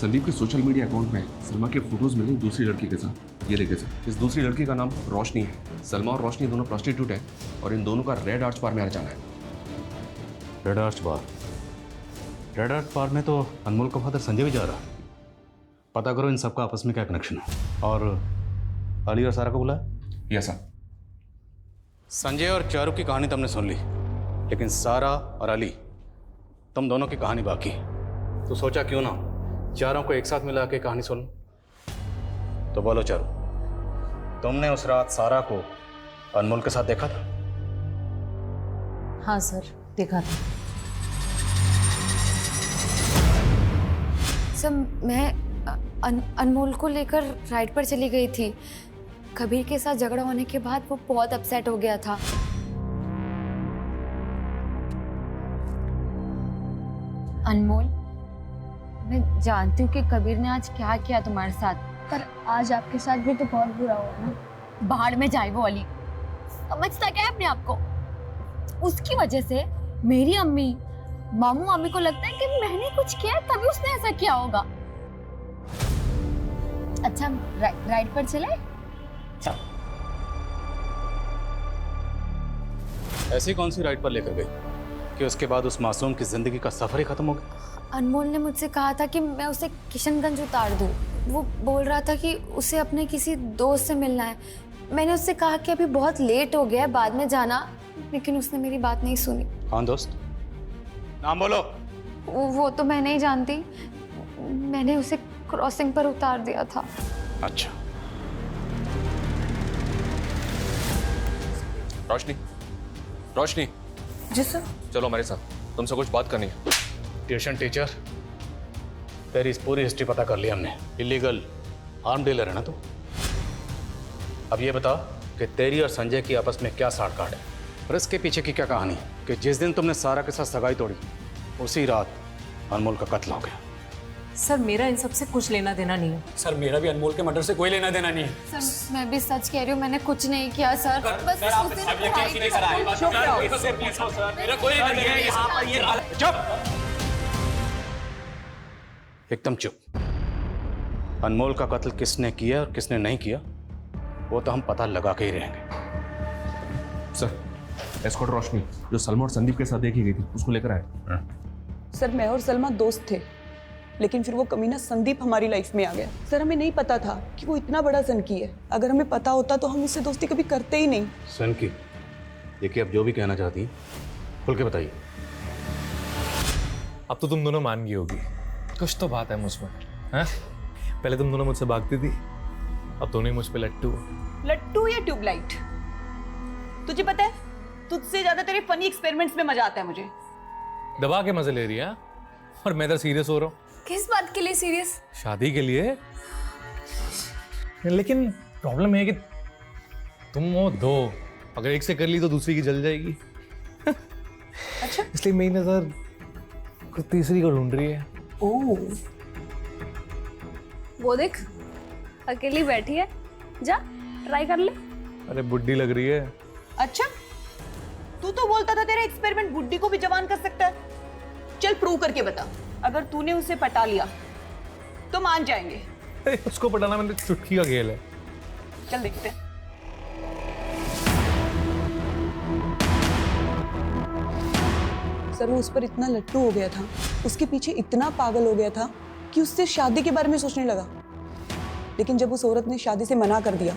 संदीप के सोशल मीडिया अकाउंट में सलमा के फोटोज मिले दूसरी लड़की के साथ। ये लेके सर, इस दूसरी लड़की का नाम रोशनी है। सलमा और रोशनी दोनों प्रोस्टिट्यूट है और इन दोनों का रेड आर्च बार में आना जाना है। रेड आर्च बार? रेड आर्च बार में तो अनमोल का फादर संजय भी जा रहा है। पता करो इन सबका आपस में क्या कनेक्शन है। और अली और सारा को बुलाया? Yes sir. संजय और चारू की कहानी तुमने सुन ली, लेकिन सारा और अली, तुम दोनों की कहानी बाकी। तो सोचा क्यों ना चारों को एक साथ मिला के कहानी सुन। तो बोलो चारू, तुमने उस रात सारा को अनमोल के साथ देखा था? हाँ सर, देखा था। सर, मैं अनमोल को लेकर राइड पर चली गई थी। कबीर के साथ झगड़ा होने के बाद वो बहुत अपसेट हो गया था। अनमोल, मैं जानती हूँ कि कबीर ने आज क्या किया तुम्हारे साथ, पर आज आपके साथ भी तो बहुत बुरा हुआ ना। बाहर में जाए वो अली, समझता क्या है अपने आप को? उसकी वजह से मेरी अम्मी, मामू अम्मी को लगता है कि मैंने कुछ किया तभी उसने ऐसा किया होगा। अच्छा, राइड पर चले? ऐसी कौन सी राइड पर लेकर गई कि उसके बाद उस मासूम की जिंदगी का सफर ही खत्म हो गया? अनमोल ने मुझसे कहा था कि मैं उसे किशनगंज उतार दूं। वो बोल रहा था कि उसे अपने किसी दोस्त से मिलना है। मैंने उससे कहा कि अभी बहुत लेट हो गया है, बाद में जाना, लेकिन उसने मेरी बात नहीं सुनी। कौन दोस्त? नाम बोलो। वो तो मैं नहीं जानती। मैंने उसे क्रॉसिंग पर उतार दिया था। अच्छा। रोशनी, रोशनी। जी सर। चलो हमारे साथ, तुमसे कुछ बात करनी है। ट्यूशन टीचर, तेरी इस पूरी हिस्ट्री पता कर ली हमने। इलीगल आर्म डीलर है ना तू? अब ये बता कि तेरी और संजय की आपस में क्या साड़काट है, और इसके पीछे की क्या कहानी है कि जिस दिन तुमने सारा के साथ सगाई तोड़ी, उसी रात अनमोल का कत्ल हो गया। सर, मेरा इन सब से कुछ लेना देना नहीं है। सर, मेरा भी अनमोल के मर्डर से कोई लेना देना नहीं है। सर, मैं भी सच कह रही हूँ, मैंने कुछ नहीं किया सर। बस चुप, एकदम चुप। अनमोल का कत्ल किसने किया और किसने नहीं किया, वो तो हम पता लगा के ही रहेंगे। सर, एस्कॉर्ट रोशनी जो सलमा और संदीप के साथ देखी गई थी, उसको लेकर आए। सर, मैं और सलमा दोस्त थे, लेकिन फिर वो कमीना संदीप हमारी लाइफ में आ गया। सर, हमें नहीं पता था कि वो इतना बड़ा सनकी है। अगर हमें पता होता तो हम उससे दोस्ती कभी करते ही नहीं। सनकी? देखिए, अब जो भी कहना चाहती खुल के बताइए। अब तो तुम दोनों मान गई होगी, कुछ तो बात है मुझमें, हैं? पहले तुम दोनों मुझसे भागती थी, अब दोनों मुझ पे लट्टू। लट्टू या ट्यूबलाइट? तुझे पता है, तुझसे ज्यादा तेरे फनी एक्सपेरिमेंट्स में मजा आता है मुझे। दबा के मजे ले रही है, और मैं इधर सीरियस हो रहा हूँ। किस बात के लिए सीरियस? शादी के लिए। लेकिन प्रॉब्लम है कि तुम वो दो, अगर एक से कर ली तो दूसरी की जल जाएगी। अच्छा, इसलिए मेरी नजर कुछ तीसरी को ढूंढ रही है। ओह, वो देख, अकेली बैठी है, जा ट्राई कर ले। अरे बुड्ढी लग रही है। अच्छा, तू तो बोलता था तेरा एक्सपेरिमेंट बुड्ढी को भी जवान कर सकता है। चल प्रूव करके बता। अगर तूने उसे पटा लिया तो मान जाएंगे। उसको पटाना मैंने चुटकी का खेल है। चल देखते हैं। सर वो उस पर इतना लट्टू हो गया था, उसके पीछे इतना पागल हो गया था कि उससे शादी के बारे में सोचने लगा। लेकिन जब उस औरत ने शादी से मना कर दिया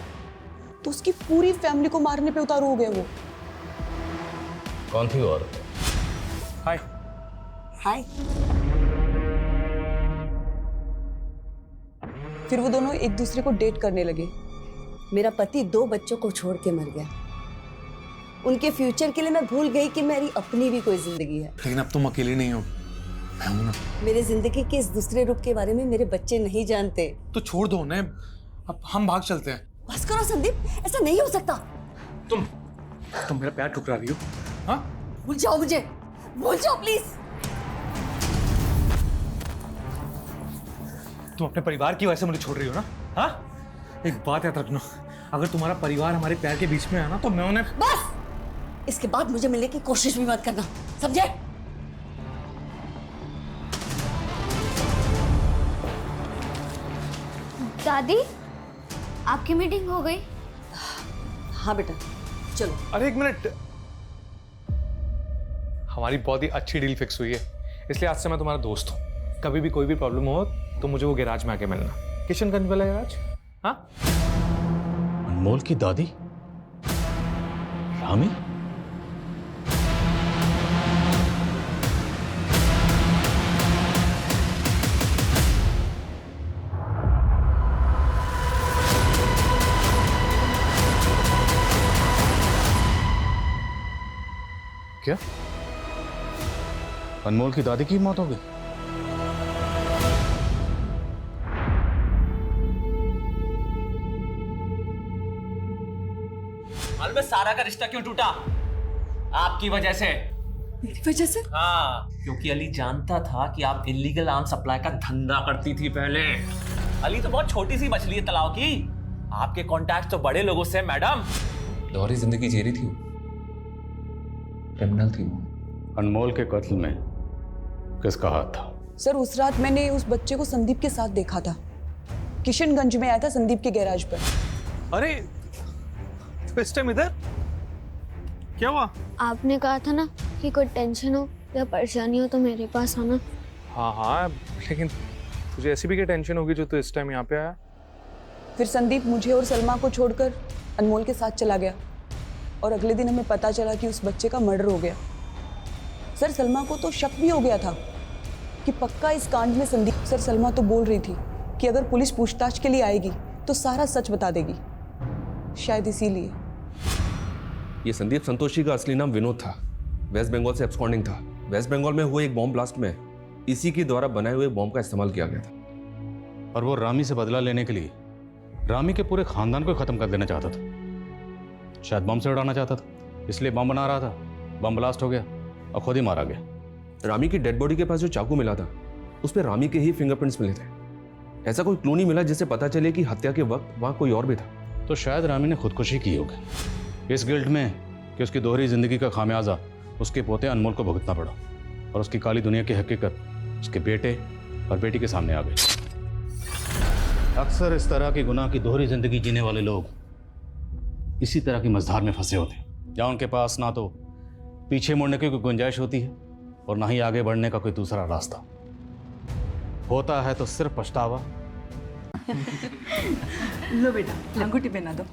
तो उसकी पूरी फैमिली को मारने पे उतारू हो गया वो। कौन थी वो औरत? हाय हाय। फिर वो दोनों एक दूसरे को डेट करने लगे। मेरा पति 2 बच्चों को छोड़ के मर गया। उनके फ्यूचर के लिए मैं भूल गई कि मेरी अपनी भी कोई जिंदगी है। लेकिन अब तुम अकेली नहीं हो, मैं हूं ना। मेरे जिंदगी के इस दूसरे रूप के बारे में मेरे बच्चे नहीं जानते। तो छोड़ दो उन्हें, अब हम भाग चलते हैं। बस करो संदीप, ऐसा नहीं हो सकता। तुम मेरा प्यार ठुकरा रही हो। हाँ, भूल जाओ मुझे, भूल जाओ प्लीज। तुम अपने परिवार की वजह से मुझे छोड़ रही हो ना? हाँ, एक बात याद रखना, अगर तुम्हारा परिवार हमारे प्यार के बीच में है ना तो मैं उन्हें। बस, इसके बाद मुझे मिलने की कोशिश भी मत करना, समझे? दादी, आपकी मीटिंग हो गई? हाँ बेटा, चलो। अरे एक मिनट, हमारी बहुत ही अच्छी डील फिक्स हुई है, इसलिए आज से मैं तुम्हारा दोस्त हूँ। कभी भी कोई भी प्रॉब्लम हो तो मुझे वो गैराज में आके मिलना, किशनगंज वाला गैराज। हाँ, अनमोल की दादी रामी? क्या अनमोल की दादी की मौत हो गई? मालूम है सारा का रिश्ता क्यों टूटा? आपकी वजह से। मेरी वजह से? हाँ, क्योंकि अली जानता था कि आप इलीगल आर्म सप्लाई का धंधा करती थी पहले। अली तो बहुत छोटी सी मछली है तालाब की, आपके कॉन्टैक्ट तो बड़े लोगों से। मैडम, दोहरी जिंदगी जी रही थी, क्रिमिनल थी वो। अनमोल के कत्ल में किसका हाथ था? सर उस रात मैंने उस बच्चे को संदीप के साथ देखा था। किशनगंज में आया था संदीप के गैराज पर। अरे तो इस टाइम इधर क्या हुआ? आपने कहा था ना कि कोई टेंशन हो या परेशानी हो तो मेरे पास आना। हाँ हाँ, लेकिन तुझे ऐसी भी क्या टेंशन होगी जो तू इस टाइम यहाँ पे आया? फिर संदीप मुझे और सलमा को छोड़कर अनमोल के साथ चला गया और अगले दिन हमें पता चला कि उस बच्चे का मर्डर हो गया। सर सलमा को तो शक भी हो गया था कि पक्का इस कांड में संदीप। सर सलमा तो बोल रही थी कि अगर पुलिस पूछताछ के लिए आएगी तो सारा सच बता देगी, शायद इसीलिए। ये संदीप संतोषी का असली नाम विनोद था, वेस्ट बंगाल से एब्सकॉन्डिंग था। वेस्ट बंगाल में हुए एक बॉम्ब ब्लास्ट में इसी के द्वारा बनाए हुए बॉम्ब का इस्तेमाल किया गया था। और वो रामी से बदला लेने के लिए रामी के पूरे खानदान को खत्म कर देना चाहता था। शायद बम से उड़ाना चाहता था, इसलिए बम बना रहा था। बम ब्लास्ट हो गया और खुद ही मारा गया। रामी की डेड बॉडी के पास जो चाकू मिला था उस पर रामी के ही फिंगरप्रिंट्स मिले थे। ऐसा कोई क्लू नहीं मिला जिससे पता चले कि हत्या के वक्त वहां कोई और भी था। तो शायद रामी ने खुदकुशी की होगी इस गिल्ट में कि उसकी दोहरी जिंदगी का खामियाजा उसके पोते अनमोल को भुगतना पड़ा और उसकी काली दुनिया की हकीकत उसके बेटे और बेटी के सामने आ गई। अक्सर इस तरह के गुनाह की दोहरी जिंदगी जीने वाले लोग इसी तरह की मझधार में फंसे होते हैं, जहाँ उनके पास ना तो पीछे मुड़ने की कोई गुंजाइश होती है और ना ही आगे बढ़ने का कोई दूसरा रास्ता होता है। तो सिर्फ पछतावा। लो बेटा, अंगूठी पहना दो।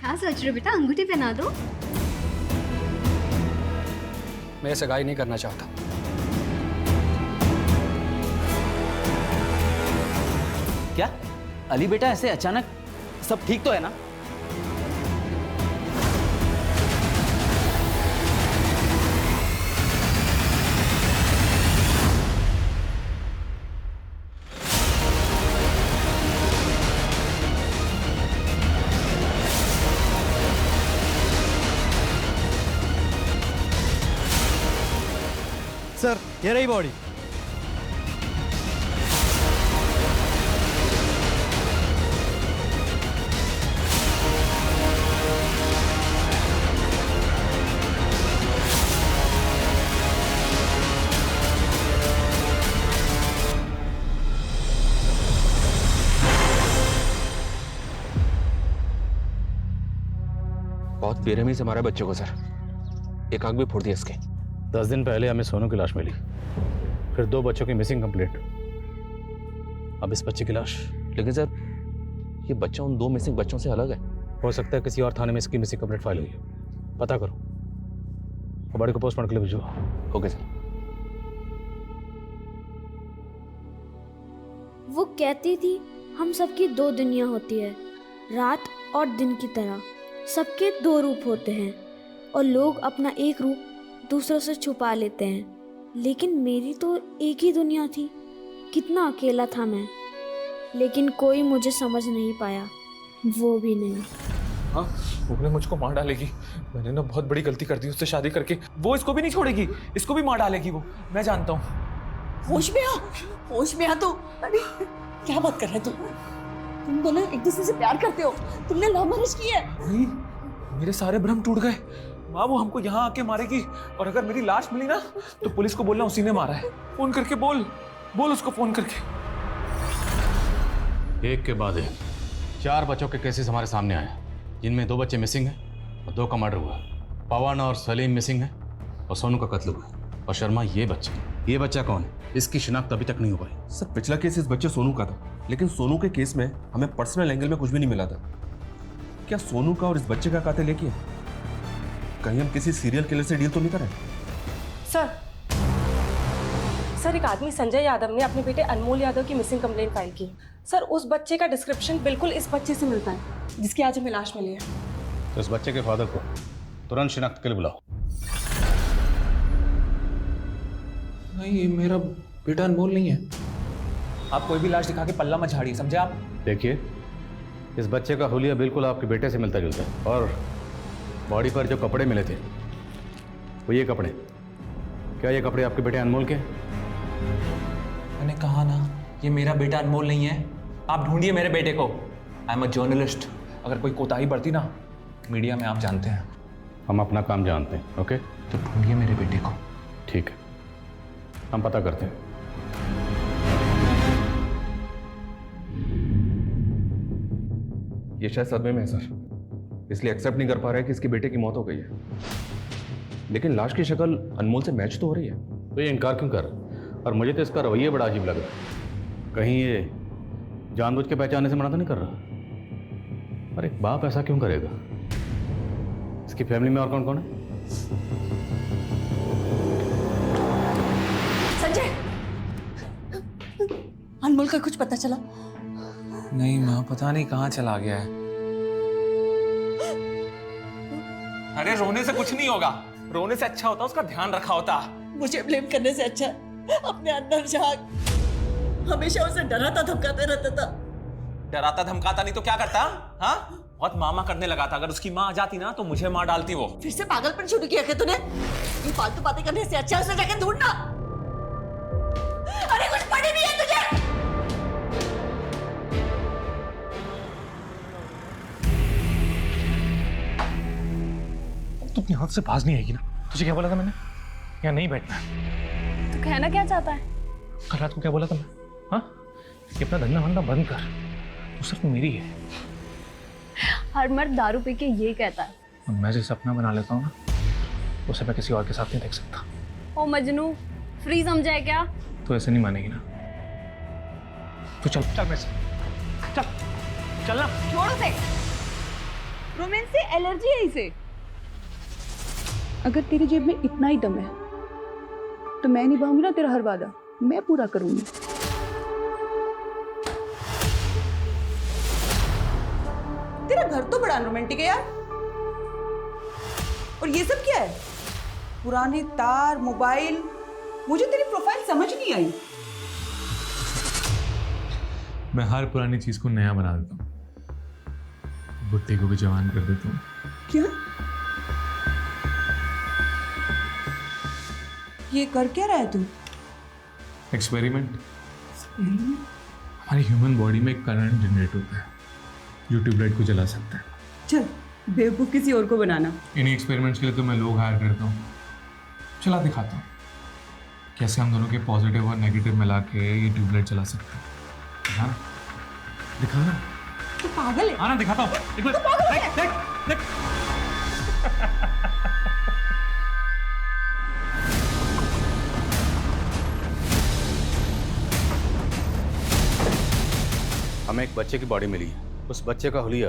क्या सोच रहे हो बेटा, अंगूठी पहना दो। मैं सगाई नहीं करना चाहता। क्या अली बेटा, ऐसे अचानक सब ठीक तो है ना? सर ये रही बॉडी। बहुत बेरहमी से मारा बच्चे को सर, एक आंख भी फोड़ दिया इसके। 10 दिन पहले हमें सोनू की लाश मिली, फिर 2 बच्चों की मिसिंग कंप्लेंट, अब इस बच्चे की लाश। लेकिन सर ये बच्चा उन 2 मिसिंग बच्चों से अलग है। हो सकता है किसी और थाने में इसकी मिसिंग कंप्लेंट फाइल हुई है, पता करो और बॉडी को पोस्टमार्टम के लिए भेजो। Okay sir. वो कहती थी हम सबकी 2 दुनिया होती है, रात और दिन की तरह सबके 2 रूप होते हैं और लोग अपना एक रूप दूसरों से छुपा लेते हैं। लेकिन मेरी तो एक ही दुनिया थी, कितना अकेला था मैं, लेकिन कोई मुझे समझ नहीं पाया, वो भी नहीं। हाँ, वो मुझको मार डालेगी, मैंने ना बहुत बड़ी गलती कर दी उससे शादी करके। वो इसको भी नहीं छोड़ेगी, इसको भी मार डालेगी वो, मैं जानता हूँ। होश में आ, होश में आ तू। अरे क्या बात कर रहा है तू? तुम दोनों एक दूसरे से प्यार करते हो, तुमने लव मैरिज की है। नहीं, मेरे सारे भ्रम टूट गए। माँ वो हमको यहाँ आके मारेगी और अगर मेरी लाश मिली ना तो पुलिस को बोलना उसी ने मारा है। फोन करके बोल उसको फोन करके। एक के बाद एक 4 बच्चों के केसेस हमारे सामने आए, जिनमें 2 बच्चे मिसिंग हैं और 2 का मर्डर हुआ है। पवन और सलीम मिसिंग है और सोनू का कत्ल हुआ है। और शर्मा ये बच्चा कौन है, इसकी शिनाख्त अभी तक नहीं हो पाई। सर पिछला केस इस बच्चे सोनू का था, लेकिन सोनू के केस में हमें पर्सनल एंगल में कुछ भी नहीं मिला था। क्या सोनू का और इस बच्चे का कातिल एक ही है? कहीं हम किसी सीरियल किलर से डील तो नहीं कर रहे? सर एक आदमी संजय यादव ने अपने बेटे अनमोल यादव की मिसिंग कंप्लेंट फाइल की। सर उस बच्चे का डिस्क्रिप्शन बिल्कुल इस बच्चे से मिलता है जिसकी आज हमें लाश मिली है। तो इस बच्चे के फादर को तुरंत शिनाख्त के लिए बुलाओ। नहीं, ये मेरा बेटा अनमोल नहीं है। आप कोई भी लाश दिखा के पल्ला मत झाड़िए, समझे आप? देखिए, इस बच्चे का हुलिया बिल्कुल आपके बेटे से मिलता जुलता है और बॉडी पर जो कपड़े मिले थे वो ये कपड़े, क्या ये कपड़े आपके बेटे अनमोल के? मैंने कहा ना, ये मेरा बेटा अनमोल नहीं है। आप ढूंढिए मेरे बेटे को। आई एम अ जर्नलिस्ट, अगर कोई कोताही बरती ना मीडिया में, आप जानते हैं। हम अपना काम जानते हैं, ओके? तो ढूंढिए मेरे बेटे को। ठीक है, हम पता करते हैं। ये शायद सदमे में है सर, इसलिए एक्सेप्ट नहीं कर पा रहा है कि इसके बेटे की मौत हो गई है। लेकिन लाश की शक्ल अनमोल से मैच तो हो रही है। तो ये इनकार क्यों कर रहा है? और मुझे तो इसका रवैया बड़ा अजीब लग रहा है। कहीं ये जानबूझ के पहचानने से मना तो नहीं कर रहा? अरे एक बाप ऐसा क्यों करेगा? इसकी फैमिली में और कौन कौन है? संजय, अनमोल का कुछ पता चला? नहीं माँ, पता नहीं कहाँ चला गया है। अरे रोने से कुछ नहीं होगा, रोने से अच्छा होता उसका ध्यान रखा होता। मुझे ब्लेम करने से अच्छा अपने अंदर झांक। हमेशा उसे डराता धमकाते रहता था। डराता धमकाता नहीं तो क्या करता? हाँ, बहुत मामा करने लगा था। अगर उसकी माँ आ जाती ना तो मुझे मार डालती वो। फिर से पागलपन शुरू किया क्या तूने? ये फालतू बातें करने से अच्छा उसे जाके ढूंढना। अरे कुछ पड़ी भी है तुझे? तू अपनी हाथ से बाज नहीं आएगी ना? तुझे क्या बोला था मैंने? यहाँ नहीं बैठना। तो कहना क्या चाहता है? कल रात को क्या बोला था मैं? हाँ, ये अपना धंधा वंधा बंद कर, तू सिर्फ मेरी है। हर मर्द दारू पी के ये कहता है। और मैं जैसे अपना बना लेता हूँ ना, उसे मैं किसी और के साथ नहीं देख सकता। ओ मजनू, फ्री समझा है क्या? तो ऐसे नहीं मानेगी ना। तू चल चल, मेरे से चल, चलना। छोड़ उसे, रोमांस से एलर्जी है इसे। अगर तेरी जेब में इतना ही दम है तो मैं निभाऊंगी ना तेरा हर वादा, मैं पूरा करूंगी। तेरा घर तो बड़ा रोमांटिक है यार। और ये सब क्या है? पुराने तार, मोबाइल, मुझे तेरी प्रोफाइल समझ नहीं आई। मैं हर पुरानी चीज को नया बना देता हूँ, बुट्टी को भी जवान कर देता हूँ। क्या? ये कर क्या रहा है तू? एक्सपेरिमेंट। हमारी ह्यूमन बॉडी में करंट जनरेट होता है जो ट्यूबलाइट को जला सकता है। चल बेवकूफ किसी और को बनाना। इन्हीं एक्सपेरिमेंट्स के लिए तो मैं लोग हायर करता हूँ। चला दिखाता हूँ कैसे हम दोनों के पॉजिटिव और नेगेटिव मिला के ये ट्यूबलाइट चला सकते हैं। हाँ, दिखाना। तू पागल है? हाँ ना, दिखाता हूँ। तू पागल है? हमें एक बच्चे की बॉडी मिली है। उस बच्चे का हुलिया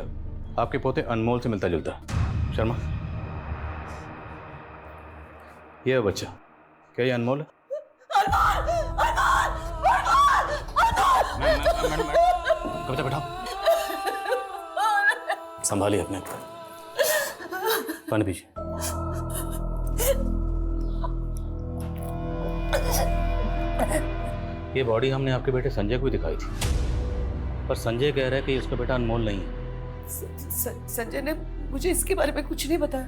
आपके पोते अनमोल से मिलता जुलता है। शर्मा, ये है बच्चा। क्या ये अनमोल है? कविता बैठाओ, संभालिए अपने पानी पीछे। ये बॉडी हमने आपके बेटे संजय को भी दिखाई थी, पर संजय कह रहा है कि उसका बेटा अनमोल नहीं है। संजय ने मुझे इसके बारे में कुछ नहीं बताया।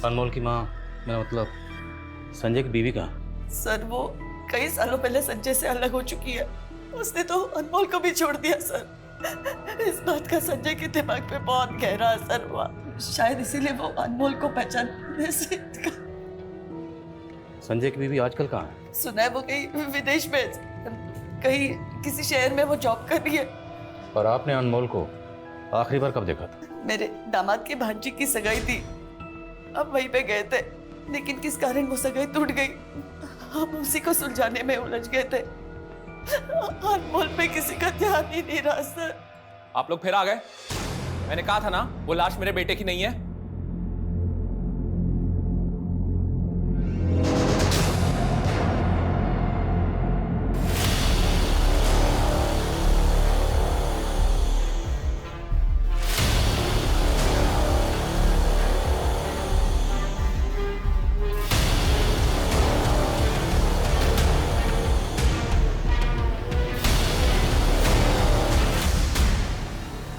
अनमोल की माँ, मेरा मतलब संजय की बीवी कहाँ? सर वो कई सालों पहले संजय से अलग हो चुकी है। उसने तो अनमोल को भी छोड़ दिया सर। इस बात का संजय के दिमाग पे बहुत गहरा असर हुआ। शायद इसीलिए वो अनमोल को पहचानने से संजय की बीवी आजकल कहाँ है? सुना है वो कहीं विदेश में, कहीं किसी शहर में वो जॉब कर रही है। और आपने अनमोल को आखिरी बार कब देखा था? मेरे दामाद की भांजी की सगाई थी, अब वहीं पे गए थे, लेकिन किस कारण वो सगाई टूट गई, हम उसी को सुलझाने में उलझ गए थे। अनमोल पे किसी का ध्यान ही नहीं रहा सर। आप लोग फिर आ गए। मैंने कहा था ना वो लाश मेरे बेटे की नहीं है।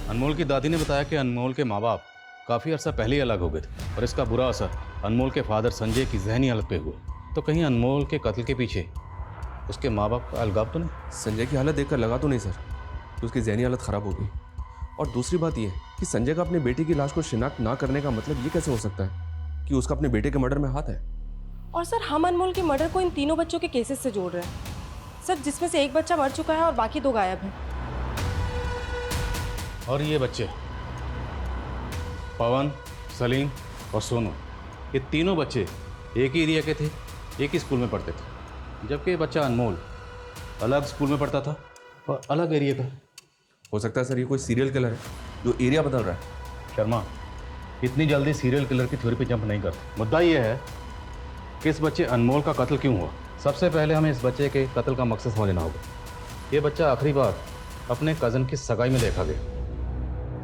अनमोल की दादी ने बताया कि अनमोल के माँ बाप काफ़ी अर्सा पहले ही अलग हो गए थे और इसका बुरा असर अनमोल के फादर संजय की जहनी हालत पे हुआ। तो कहीं अनमोल के कत्ल के पीछे उसके माँ बाप का अलगाव तो नहीं? संजय की हालत देखकर लगा तो नहीं सर कि उसकी जहनी हालत ख़राब हो गई। और दूसरी बात यह कि संजय का अपनी बेटी की लाश को शिनाख्त ना करने का मतलब ये कैसे हो सकता है कि उसका अपने बेटे के मर्डर में हाथ है? और सर हम अनमोल के मर्डर को इन तीनों बच्चों के केसेस से जोड़ रहे हैं सर, जिसमें से एक बच्चा मर चुका है और बाकी 2 गायब हैं। और ये बच्चे पवन, सलीम और सोनू, ये तीनों बच्चे एक ही एरिया के थे, एक ही स्कूल में पढ़ते थे, जबकि ये बच्चा अनमोल अलग स्कूल में पढ़ता था और अलग एरिया का। हो सकता है सर ये कोई सीरियल किलर है जो एरिया बदल रहा है। शर्मा, इतनी जल्दी सीरियल किलर की थ्योरी पे जंप नहीं करते। मुद्दा ये है कि इस बच्चे अनमोल का कत्ल क्यों हुआ। सबसे पहले हमें इस बच्चे के कत्ल का मकसद समझ लेना होगा। ये बच्चा आखिरी बार अपने कज़न की सगाई में देखा गया।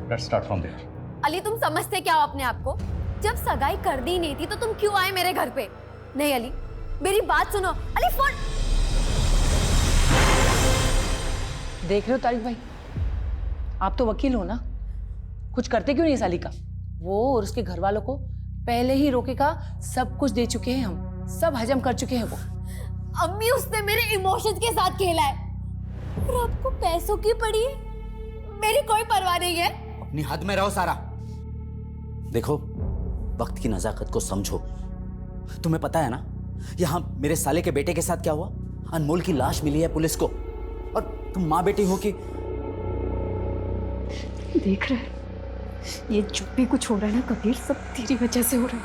Let's start from there. Ali तुम समझते क्या हो अपने आप को? जब सगाई कर दी नहीं थी तो तुम क्यों आए मेरे घर पे? नहीं अली, मेरी बात सुनो। अली फोन। देख रहे हो तारिक भाई, आप तो वकील हो ना, कुछ करते क्यों नहीं साली का? वो और उसके घर वालों को पहले ही रोके का सब कुछ दे चुके हैं, हम सब हजम कर चुके हैं। वो अम्मी उसने मेरे इमोशंस के साथ खेला है और आपको पैसों की पड़ी है, मेरी कोई परवाह नहीं है। अपनी हद में रहो सारा। देखो, वक्त की नजाकत को समझो। तुम्हें पता है ना यहां मेरे साले के बेटे के साथ क्या हुआ? अनमोल की लाश मिली है पुलिस को और तुम माँ बेटी हो कि देख रहे हैं? ये जो भी कुछ हो रहा है ना कबीर, सब तेरी वजह से हो रहा है।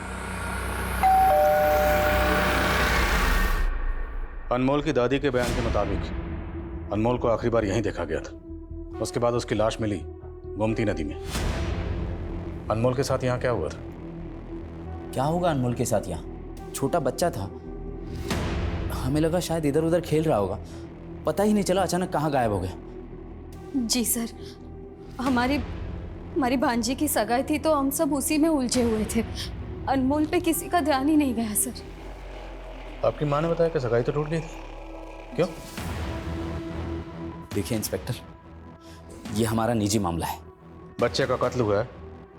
अनमोल की दादी के बयान के मुताबिक अनमोल को आखिरी बार यहीं देखा गया था। उसके बाद उसकी लाश मिली गोमती नदी में। अनमोल के साथ यहाँ क्या हुआ था? क्या होगा अनमोल के साथ? यहाँ छोटा बच्चा था, हमें लगा शायद इधर उधर खेल रहा होगा, पता ही नहीं चला अचानक कहाँ गायब हो गया। जी सर, हमारी भांजी की सगाई थी तो हम सब उसी में उलझे हुए थे। अनमोल पे किसी का ध्यान ही नहीं गया सर। आपकी माँ ने बताया कि सगाई तो टूट गई थी, क्यों? देखिए इंस्पेक्टर, ये हमारा निजी मामला है। बच्चे का कत्ल हुआ है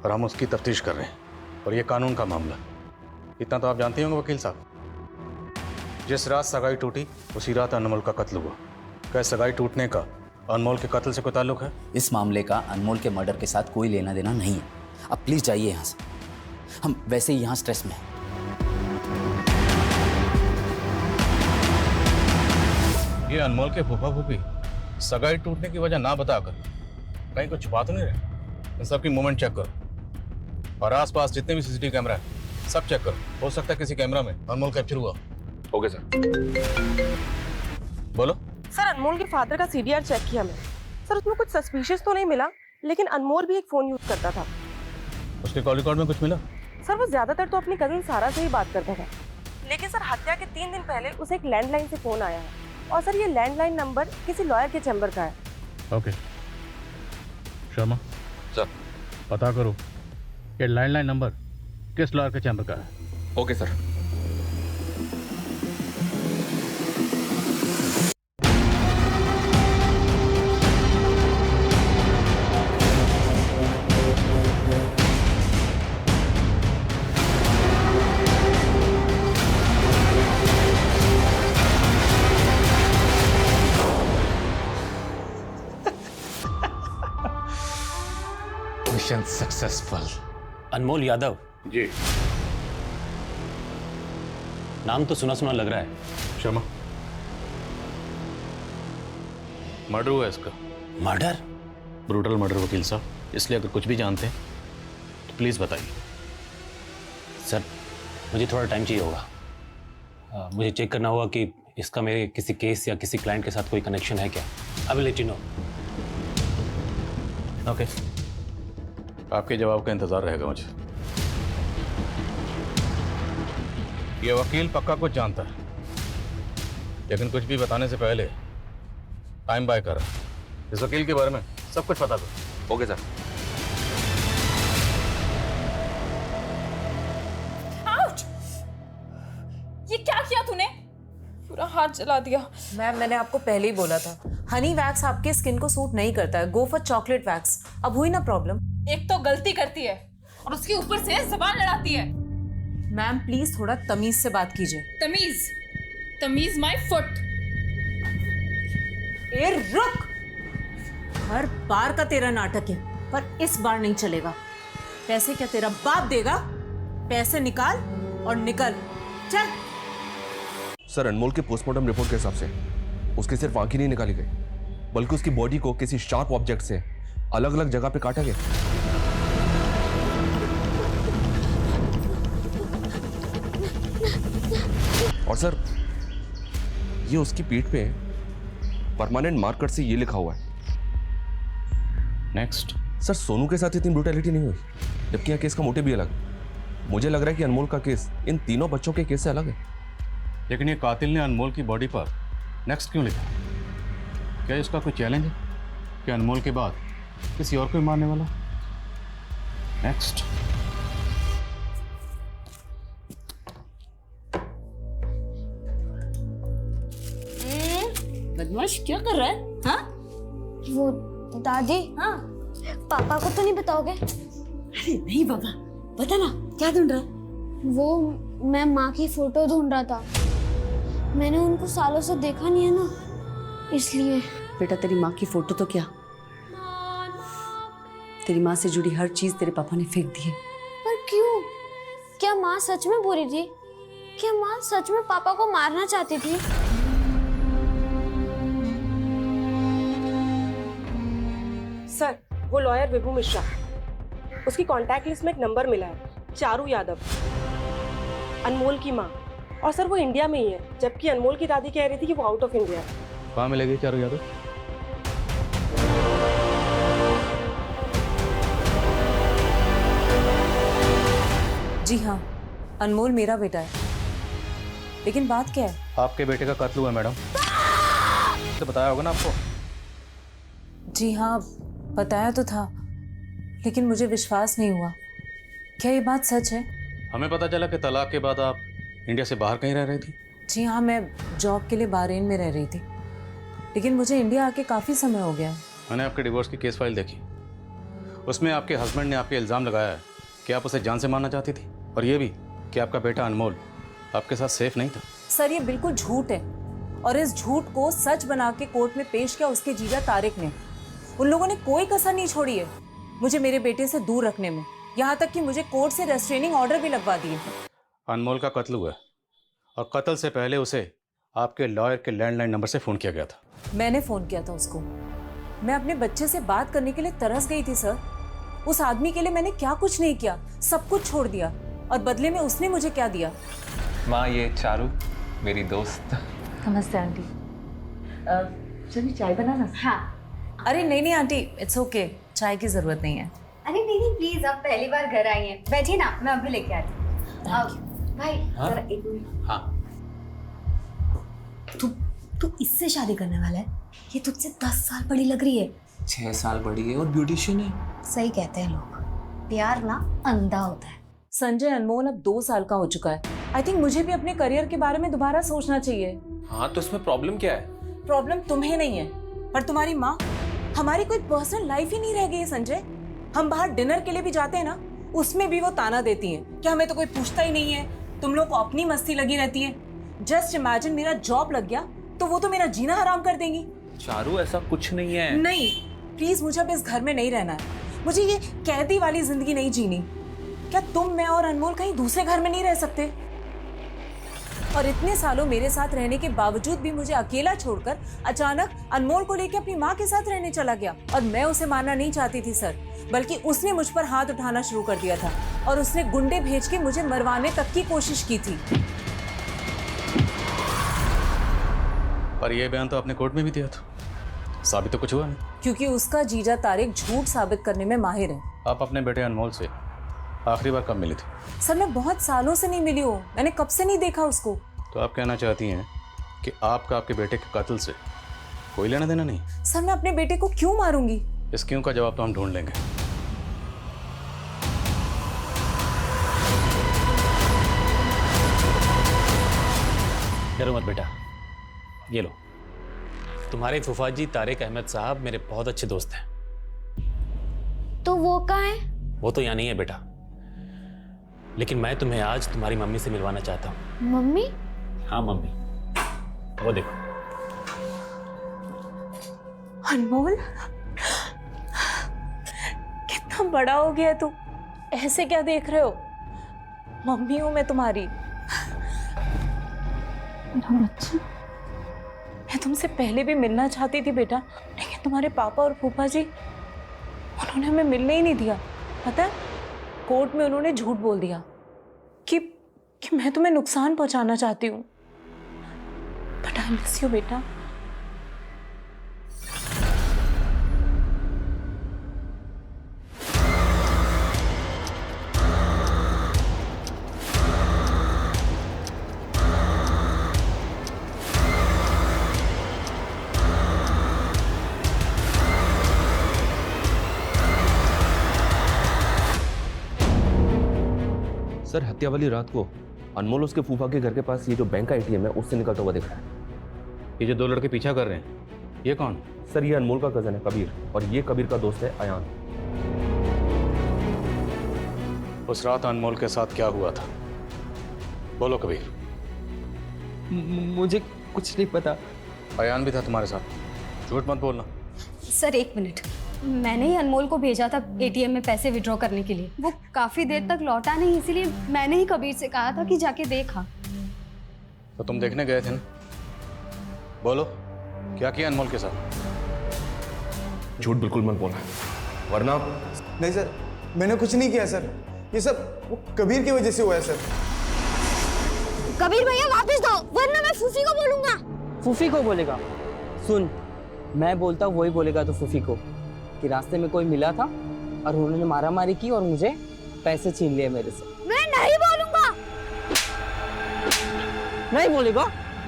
और हम उसकी तफ्तीश कर रहे हैं, और ये कानून का मामला। इतना तो आप जानते होंगे वकील साहब, जिस रात सगाई टूटी उसी रात अनमोल का कत्ल हुआ। क्या सगाई टूटने का अनमोल के कत्ल से कोई ताल्लुक है? इस मामले का अनमोल के मर्डर के साथ कोई लेना देना नहीं है। अब प्लीज जाइए यहाँ से, हम वैसे ही यहाँ स्ट्रेस में हैं। ये अनमोल के फूफा फूफी सगाई टूटने की वजह ना बताकर कहीं कुछ छुपा तो नहीं रहे? इन सबकी मूवमेंट चेक करो। और आसपास जितने भी सीसीटीवी कैमरा है सब चेक करो, हो सकता है किसी कैमरा में अनमोल कैप्चर हुआ। Okay sir. बोलो। सर अनमोल के फादर का सीडीआर चेक किया मैंने। सर उसमें कुछ सस्पिशियस तो नहीं मिला, लेकिन अनमोल भी एक फोन यूज करता था। उसके कॉल रिकॉर्ड में कुछ मिला? सर वो ज्यादातर तो अपनी कजिन सारा से ही बात करता था, लेकिन सर हत्या के 3 दिन पहले उसे एक लैंडलाइन से फोन आया है, और सर ये लैंडलाइन नंबर किसी लॉयर के चैम्बर का है। ओके शर्मा सर, पता करो कि लैंडलाइन नंबर किस लॉयर के चैम्बर का है। Okay sir. Mission successful. Anmol Yadav ji. नाम तो सुना सुना लग रहा है। शर्मा, मर्डर हुआ इसका। मर्डर? ब्रूटल मर्डर वकील साहब, इसलिए अगर कुछ भी जानते हैं तो प्लीज बताइए। सर मुझे थोड़ा टाइम चाहिए होगा। मुझे चेक करना होगा कि इसका मेरे किसी केस या किसी क्लाइंट के साथ कोई कनेक्शन है क्या। I will let you know. Okay, आपके जवाब का इंतजार रहेगा मुझे। ये वकील पक्का कुछ जानता है, लेकिन कुछ भी बताने से पहले टाइम बाय कर रहा है। इस वकील के बारे में सब कुछ पता करो। Okay sir. आउच! ये क्या किया तूने? पूरा हाथ जला दिया। मैम मैंने आपको पहले ही बोला था, हनी वैक्स आपके स्किन को सूट नहीं करता है, गो फॉर चॉकलेट वैक्स। अब हुई ना प्रॉब्लम। एक तो गलती करती है और उसके ऊपर से ज़बान लड़ाती है। मैम प्लीज थोड़ा तमीज से बात कीजिए। तमीज? तमीज माय फुट। ए रुक! हर बार का तेरा नाटक है, पर इस बार नहीं चलेगा। पैसे क्या तेरा बाप देगा? पैसे निकाल और निकल। चल। सर अनमोल के पोस्टमार्टम रिपोर्ट के हिसाब से उसकी सिर्फ आंखें नहीं निकाली गई, बल्कि उसकी बॉडी को किसी शार्प ऑब्जेक्ट से अलग अलग जगह पे काटा गया। और सर ये उसकी पीठ पे परमानेंट मार्कर से ये लिखा हुआ है। नेक्स्ट। सर सोनू के साथ इतनी ब्रूटैलिटी नहीं हुई, जबकि यह केस का मोटिव भी अलग। मुझे लग रहा है कि अनमोल का केस इन तीनों बच्चों के केस से अलग है। लेकिन ये कातिल ने अनमोल की बॉडी पर नेक्स्ट क्यों लिखा? क्या इसका कोई चैलेंज है कि अनमोल के बाद किसी और को मारने वाला? नेक्स्ट। बदमाश क्या कर रहा है? हाँ? वो दादी। हाँ? पापा को तो नहीं बताओगे? अरे नहीं बाबा, बता ना क्या ढूंढ रहा? वो मैं माँ की फोटो ढूंढ रहा था। मैंने उनको सालों से देखा नहीं है ना, इसलिए। बेटा तेरी माँ की फोटो तो क्या, तेरी माँ से जुड़ी हर चीज तेरे पापा ने फेंक दी है। पर क्यों? क्या माँ सच में बुरी थी? क्या माँ सच में पापा को मारना चाहती थी? सर वो लॉयर विभू मिश्रा, उसकी कांटेक्ट लिस्ट में एक नंबर मिला है, चारू यादव, अनमोल की माँ। और सर वो इंडिया में ही है, जबकि अनमोल की दादी कह रही थी कि वो आउट ऑफ इंडिया है। कहाँ मिलेगी चारू यादव? जी हाँ, अनमोल मेरा बेटा है। लेकिन बात क्या है? आपके बेटे का कत्ल हुआ मैडम, तो बताया होगा ना आपको? जी हाँ बताया तो था, लेकिन मुझे विश्वास नहीं हुआ। क्या ये बात सच है? हमें पता चला कि तलाक के बाद आप इंडिया से बाहर कहीं रह रही थी। जी हाँ, मैं जॉब के लिए बहरीन में रह रही थी, लेकिन मुझे इंडिया आके काफ़ी समय हो गया। मैंने आपके डिवोर्स की केस फाइल देखी, उसमें आपके हस्बैंड ने आपके इल्ज़ाम लगाया है कि आप उसे जान से मारना चाहती थी, और ये भी कि आपका बेटा अनमोल आपके साथ सेफ नहीं था। सर ये बिल्कुल झूठ है, और इस झूठ को सच बना के कोर्ट में पेश किया उसके जीजा तारिक ने। उन लोगों ने कोई कसर नहीं छोड़ी है मुझे मेरे बेटे से दूर रखने में, यहाँ तक कि मुझे कोर्ट से रेस्ट्रेनिंग ऑर्डर भी लगवा दिए। अनमोल का कत्ल हुआ है, और कत्ल से पहले उसे आपके लॉयर के लैंडलाइन नंबर से फ़ोन किया गया था। मैंने फ़ोन किया था उसको। मैं अपने बच्चे से बात करने के लिए तरस गई थी सर, उस आदमी के लिए मैंने क्या कुछ नहीं किया, सब कुछ छोड़ दिया। और बदले में उसने मुझे क्या दिया? माँ, ये चारू मेरी दोस्त। नमस्ते आंटी। चलिए चाय बनाना। हाँ। अरे नहीं आंटी, इट्स ओके, चाय की जरूरत नहीं है। अरे नहीं प्लीज, आप पहली बार घर आई हैं, बैठिए ना, मैं अभी लेके आती हूँ। भाई हाँ? जरा एक मिनट। हाँ। तू इससे शादी करने वाला है? ये तुझसे 10 साल बड़ी लग रही है। 6 साल बड़ी है और ब्यूटिशियन है। सही कहते हैं लोग, प्यार ना अंधा होता है। संजय अनमोल अब 2 साल का हो चुका है। आई थिंक मुझे भी अपने करियर के बारे में दोबारा सोचना चाहिए। हाँ, तो इसमें प्रॉब्लम क्या है? प्रॉब्लम तुम्हें नहीं है, पर तुम्हारी माँ। हमारी कोई पर्सनल लाइफ ही नहीं रह गई है संजय। हम बाहर डिनर के लिए भी जाते हैं ना, उसमें भी वो ताना देती हैं कि हमें तो कोई पूछता ही नहीं है, तुम लोग को अपनी मस्ती लगी रहती है। जस्ट इमेजिन मेरा जॉब लग गया तो वो तो मेरा जीना हराम कर देंगी। चारू, ऐसा कुछ नहीं है। नहीं प्लीज, मुझे अब इस घर में नहीं रहना है। मुझे ये कैदी वाली जिंदगी नहीं जीनी। क्या तुम, मैं और अनमोल कहीं दूसरे घर में नहीं रह सकते? और इतने सालों मेरे साथ रहने के बावजूद भी मुझे अकेला छोड़कर अचानक अनमोल को लेकर अपनी माँ के साथ रहने चला गया। और मैं उसे मारना नहीं चाहती थी सर, बल्कि उसने मुझ पर हाथ उठाना शुरू कर दिया था और उसने गुंडे भेज के मुझे मरवाने तक की कोशिश की थी। पर यह बयान तो आपने कोर्ट में भी दिया था, साबित तो कुछ हुआ नहीं। क्योंकि उसका जीजा तारिक झूठ साबित करने में माहिर है। आप अपने बेटे अनमोल से आखिरी बार कब मिली थी? सर मैं बहुत सालों से नहीं मिली हूँ, मैंने कब से नहीं देखा उसको। तो आप कहना चाहती हैं कि आपका आपके बेटे के कत्ल से कोई लेना देना नहीं? सर मैं अपने बेटे को क्यों मारूंगी? इस क्यों का जवाब तो हम ढूंढ लेंगे। डरो मत बेटा, ये लो। तुम्हारे फूफा जी तारिक अहमद साहब मेरे बहुत अच्छे दोस्त हैं। तो वो कहाँ है? वो तो यहाँ नहीं है बेटा, लेकिन मैं तुम्हें आज तुम्हारी मम्मी से मिलवाना चाहता हूँ। मम्मी? हाँ मम्मी, वो देखो। अनमोल, कितना बड़ा हो गया तू, ऐसे क्या देख रहे हो? मम्मी हूं मैं तुम्हारी। बच्चा, मैं तुमसे पहले भी मिलना चाहती थी बेटा, लेकिन तुम्हारे पापा और फूफा जी, उन्होंने हमें मिलने ही नहीं दिया। पता है, कोर्ट में उन्होंने झूठ बोल दिया कि मैं तुम्हें नुकसान पहुंचाना चाहती हूँ। बट आई मिस यू बेटा। सर, हत्या वाली रात को अनमोल उसके फूफा के घर के पास ये जो बैंक का एटीएम है उससे निकलता हुआ दिख रहा है। ये जो 2 लड़के पीछा कर रहे हैं, ये कौन? सर, ये अनमोल का कजन है कबीर, और ये कबीर का दोस्त है अयान। उस रात अनमोल के साथ क्या हुआ था? बोलो कबीर। मुझे कुछ नहीं पता। अयान भी था तुम्हारे साथ, झूठ मत बोलना। सर 1 मिनट, मैंने ही अनमोल को भेजा था एटीएम में पैसे विड्रॉ करने के लिए। वो काफी देर तक लौटा नहीं, इसीलिए मैंने ही कबीर से कहा था कि जाके देखा। तो तुम देखने गए थे ना? बोलो, क्या किया अनमोल के साथ? झूठ बिल्कुल मत बोलना, वरना। नहीं सर, मैंने कुछ नहीं किया सर, ये सब वो कबीर की वजह से हुआ है सर। कबीर भैया वापस दो, वरना मैं फूफी को बोलूंगा। फूफी को बोलेगा? सुन, मैं बोलता हूँ वही बोलेगा तो फूफी को कि रास्ते में कोई मिला था और उन्होंने मारामारी की और मुझे पैसे छीन लिए मेरे से। मैं नहीं बोलूंगा। नहीं बोलेगा?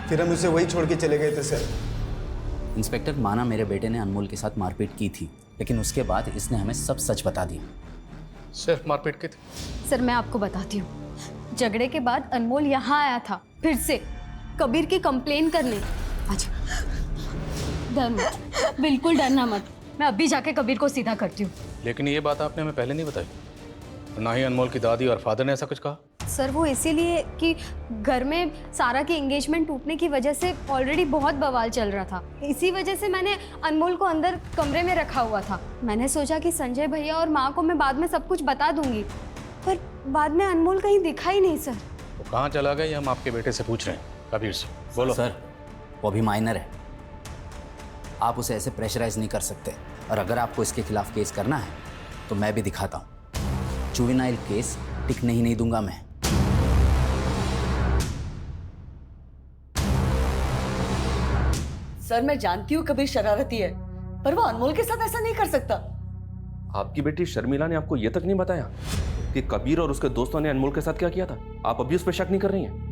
फिर हम उसे वही छोड़ के चले गए थे सर। इंस्पेक्टर, माना मेरे बेटे ने अनमोल के साथ मारपीट की थी, लेकिन उसके बाद इसने हमें सब सच बता दिया। सिर्फ मारपीट की थी? सर मैं आपको बताती हूँ, झगड़े के बाद अनमोल यहाँ आया था फिर से कबीर की कंप्लेन करने। अच्छा, डर मत, बिल्कुल डरना मत, मैं अभी जाके कबीर को सीधा करती हूँ। लेकिन ये बात आपने हमें पहले नहीं बताई, ना ही अनमोल की दादी और फादर ने ऐसा कुछ कहा। सर वो इसीलिए कि घर में सारा की एंगेजमेंट टूटने की वजह से ऑलरेडी बहुत बवाल चल रहा था। इसी वजह से मैंने अनमोल को अंदर कमरे में रखा हुआ था। मैंने सोचा कि संजय भैया और माँ को मैं बाद में सब कुछ बता दूंगी, पर बाद में अनमोल कहीं दिखा ही नहीं सर। वो कहाँ चला गया ये हम आपके बेटे से पूछ रहे हैं, कबीर से। बोलो सर, वो अभी माइनर है, आप उसे ऐसे प्रेशराइज नहीं कर सकते, और अगर आपको इसके खिलाफ केस करना है तो मैं भी दिखाता हूँ। जुवेनाइल केस टिकने ही नहीं दूंगा मैं। सर मैं जानती हूँ कबीर शरारती है, पर वो अनमोल के साथ ऐसा नहीं कर सकता। आपकी बेटी शर्मिला ने आपको यह तक नहीं बताया कि कबीर और उसके दोस्तों ने अनमोल के साथ क्या किया था? आप अभी उस पर शक नहीं कर रही हैं?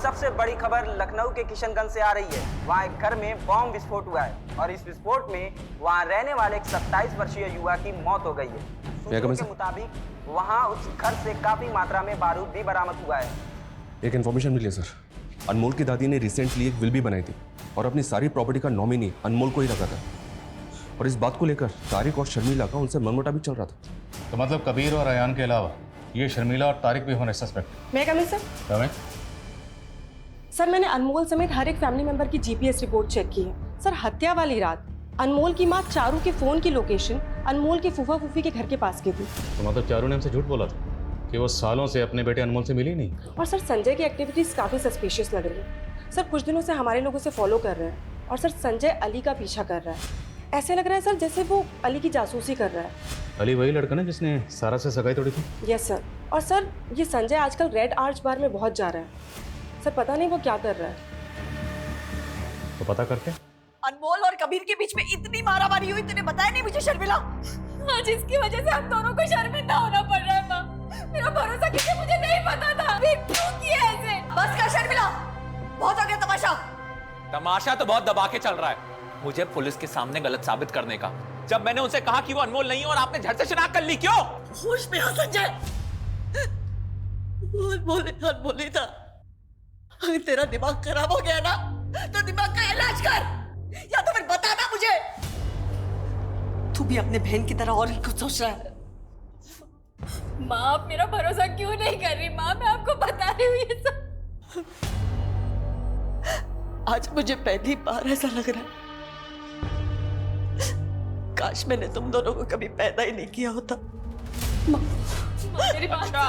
सबसे बड़ी खबर लखनऊ के किशनगंज से आ रही है। वहाँ एक घर में बॉम्ब विस्फोट हुआ है और इस विस्फोट में वहाँ रहने वाले एक 27 वर्षीय युवा की मौत हो गई है। सूत्रों के मुताबिक वहाँ उस घर से काफी मात्रा में बारूद भी बरामद हुआ है। एक इन्फॉर्मेशन मिली है सर, अनमोल की दादी ने रिसेंटली एक विल भी बनाई थी और अपनी सारी प्रॉपर्टी का नॉमिनी अनमोल को ही रखा था। और इस बात को लेकर तारिक और शर्मिला का उनसे मनमुटाव भी चल रहा था। तो मतलब कबीर और अयान के अलावा ये शर्मिला और तारिक भी होने सस्पेक्ट? मैं कमिंग सर। कमिंग। सर मैंने अनमोल समेत हर एक फैमिली मेंबर की जीपीएस रिपोर्ट चेक की है। सर हत्या वाली रात अनमोल की माँ चारू के फोन की लोकेशन अनमोल की फूफा फूफी के घर के पास की थी। तो मतलब चारू ने हमसे झूठ बोला था कि वो सालों से अपने बेटे अनमोल से मिली नहीं? और सर संजय की एक्टिविटीज काफी सस्पिशियस लग रही है। सर कुछ दिनों से हमारे लोगों से फॉलो कर रहे हैं और सर संजय अली का पीछा कर रहा है। ऐसे लग रहा है सर जैसे वो अली की जासूसी कर रहा है। अली वही लड़का ना जिसने सारा से सगाई तोड़ी थी? Yes sir. और सर ये संजय आजकल रेड आर्च बार में बहुत जा रहा है। सर पता नहीं वो क्या कर रहा है। तो पता करते। अनमोल और कबीर के बीच में इतनी मारामारी हुई, तूने बताया नहीं मुझे शर्मिला? आज इसकी वजह से हम दोनों को शर्मिंदा होना पड़ रहा है माँ। मेरा भरोसा किसी मुझे नहीं पता था। क्यों किया ऐसे? बस कर शर्मिला, बहुत हो गया तमाशा। तमाशा तो बहुत दबा के चल रहा है मुझे पुलिस के सामने गलत साबित करने का। जब मैंने उनसे कहा कि वो अनमोल नहीं है और आपने झट से शिनाख्त कर ली, क्यों? होश में आ संजय, अनमोल ही था। अगर तेरा दिमाग खराब हो गया ना तो दिमाग का इलाज कर, या तो फिर बता ना मुझे। तू भी अपने बहन की तरह और ही कुछ सोच रहा है। माँ आप मेरा भरोसा क्यों नहीं कर रही? माँ मैं आपको बता रही हूँ ये सब। आज मुझे पहली बार ऐसा लग रहा है काश मैंने तुम दोनों को कभी पैदा ही नहीं किया होता। मेरी बात अच्छा,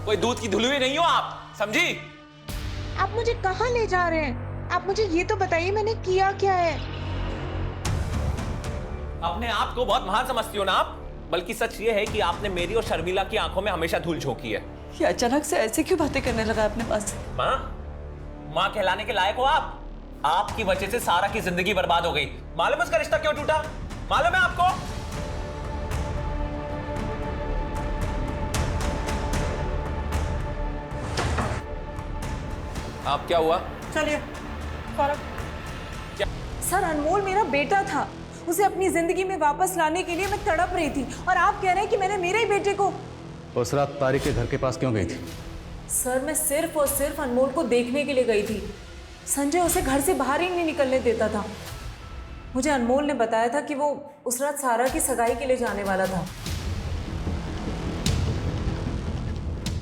कोई दूध की धुलवी नहीं हो आप, समझी? आप मुझे कहाँ ले जा रहे हैं? आप मुझे ये तो बताइए मैंने किया क्या है? अपने आप को बहुत महान समझती हो ना आप, बल्कि सच ये है कि आपने मेरी और शर्मिला की आंखों में हमेशा धूल झोंकी है। ये अचानक से ऐसे क्यों बातें करने लगा अपने पास? माँ कहलाने के लायक हो आप? आपकी वजह से सारा की जिंदगी बर्बाद हो गई। मालूम है उसका रिश्ता क्यों टूटा? मालूम है आपको? आप क्या हुआ? चलिए सर, अनमोल मेरा बेटा था। उसे अपनी जिंदगी में वापस लाने के लिए मैं तड़प रही थी और आप कह रहे हैं कि मैंने मेरे ही बेटे को। उस रात तारिक के घर के पास क्यों गई थी? सर मैं सिर्फ और सिर्फ अनमोल को देखने के लिए गई थी। संजय उसे घर से बाहर ही नहीं निकलने देता था। मुझे अनमोल ने बताया था कि वो उस रात सारा की सगाई के लिए जाने वाला था।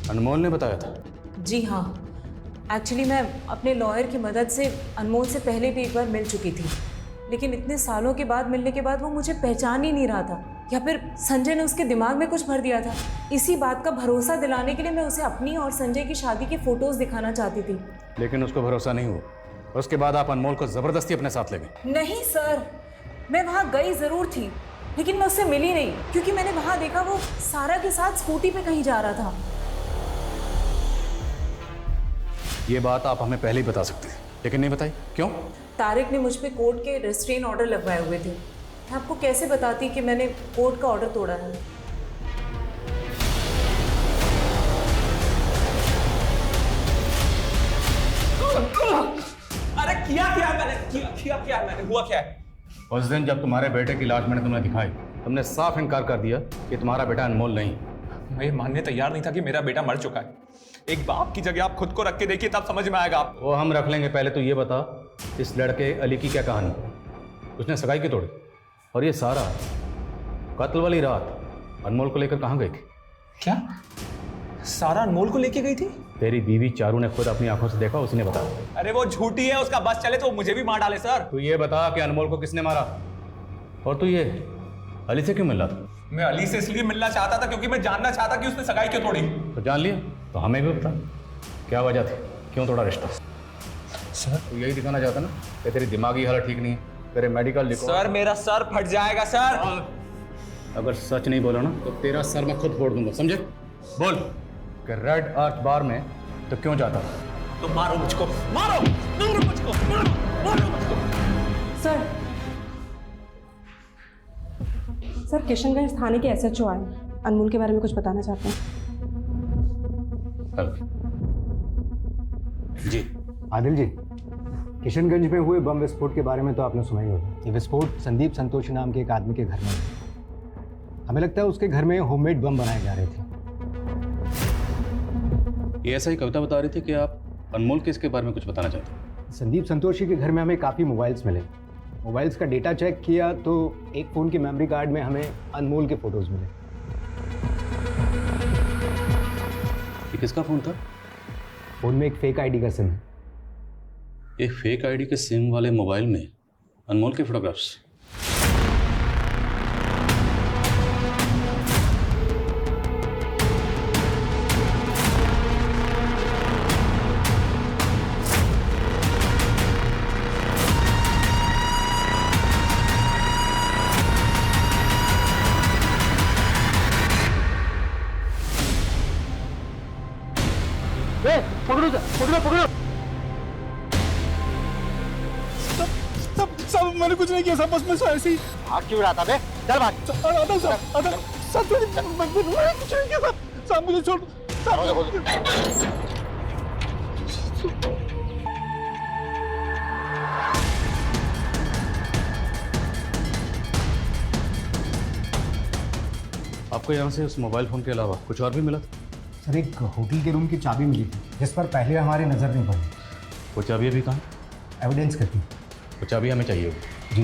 अनमोल ने बताया था? जी हाँ, एक्चुअली मैं अपने लॉयर की मदद से अनमोल से पहले भी एक बार मिल चुकी थी, लेकिन इतने सालों के बाद मिलने के बाद वो मुझे पहचान ही नहीं रहा था, या फिर संजय ने उसके दिमाग में कुछ भर दिया था। इसी बात का भरोसा दिलाने के लिए मैं उसे अपनी और संजय की शादी की फोटोज दिखाना चाहती थी। लेकिन उसको भरोसा नहीं हुआ। उसके बाद आप अनमोल को जबरदस्ती अपने साथ ले गए? नहीं सर, मैं वहाँ गई जरूर थी, लेकिन मैं उससे मिली नहीं, क्योंकि मैंने वहाँ देखा वो सारा के साथ स्कूटी पे कहीं जा रहा था। ये बात आप हमें पहले ही बता सकते थे, लेकिन नहीं बताई, क्यों? तारिक ने मुझ पे कोर्ट के रेस्ट्रेन ऑर्डर लगवाए हुए थे। मैं आपको कैसे बताती कि मैंने कोर्ट का ऑर्डर तोड़ा है? अरे किया क्या मैंने? हुआ क्या है? उस दिन जब तुम्हारे बेटे की लाश मैंने तुम्हें दिखाई, तुमने साफ इनकार कर दिया कि तुम्हारा बेटा अनमोल नहीं। मैं ये मानने तैयार नहीं था कि मेरा बेटा मर चुका है। एक बाप की जगह आप खुद को रख के देखिए, तब समझ में आएगा आप। वो हम रख लेंगे, पहले तो ये बता इस लड़के अली की क्या कहानी? उसने सगाई की तोड़ी, और ये सारा कत्ल वाली रात अनमोल को लेकर कहाँ गई थी? क्या सारा अनमोल को लेके गई थी? तेरी बीवी चारू ने खुद अपनी आंखों से देखा, उसी ने बताया। अरे वो झूठी है, उसका बस चले तो मुझे भी मार डाले सर। तू ये बता कि अनमोल को किसने मारा, और तू ये अली से क्यों मिल रहा था? मैं अली से इसलिए मिलना चाहता था क्योंकि मैं जानना चाहता कि उसने सगाई क्यों तोड़ी। तो जान लिया, तो हमें भी बता क्या वजह थी, क्यों तोड़ा रिश्ता? सर तू यही दिखाना चाहता ना कि तेरी दिमागी हालत ठीक नहीं है, तेरे मेडिकल लिखो। सर मेरा सर फट जाएगा सर। अगर सच नहीं बोला ना तो तेरा सर मैं खुद फोड़ दूंगा, समझे? बोल कि रेड आर्च बार में तो क्यों जाता था? तो मारो मुझको, मारो मुझको, मारो मुझको। सर किशनगंज थाने के SHO आए, अनमोल के बारे में कुछ बताना चाहते हैं। जी आदिल जी, किशनगंज में हुए बम विस्फोट के बारे में तो आपने सुना ही होगा। ये विस्फोट संदीप संतोषी नाम के एक आदमी के घर में हुआ। हमें लगता है उसके घर में होममेड बम बनाए जा रहे थे। ये ऐसा ही कविता बता रही थी कि आप अनमोल केस के बारे में कुछ बताना चाहते हैं। संदीप संतोषी के घर में हमें काफ़ी मोबाइल्स मिले। मोबाइल्स का डेटा चेक किया तो एक फ़ोन की मेमोरी कार्ड में हमें अनमोल के फ़ोटोज़ मिले। ये किसका फ़ोन था? फ़ोन में एक फेक आईडी का सिम है। एक फेक आईडी के सिम वाले मोबाइल में अनमोल के फोटोग्राफ्स। पकड़ो पकड़ो पकड़ो। सब मैंने कुछ नहीं किया, सब बस मैं ऐसे ही भाग क्यों रहा था बे? चल भाग। आता सब कुछ नहीं किया, सब मुझे छोड़। आपको यहाँ से उस मोबाइल फ़ोन के अलावा कुछ और भी मिला था? सर एक होटल के रूम की चाबी मिली थी जिस पर पहले हमारी नज़र नहीं पड़ी। वो चाबी अभी कहाँ? एविडेंस करती। वो चाबी हमें चाहिए होगी। जी।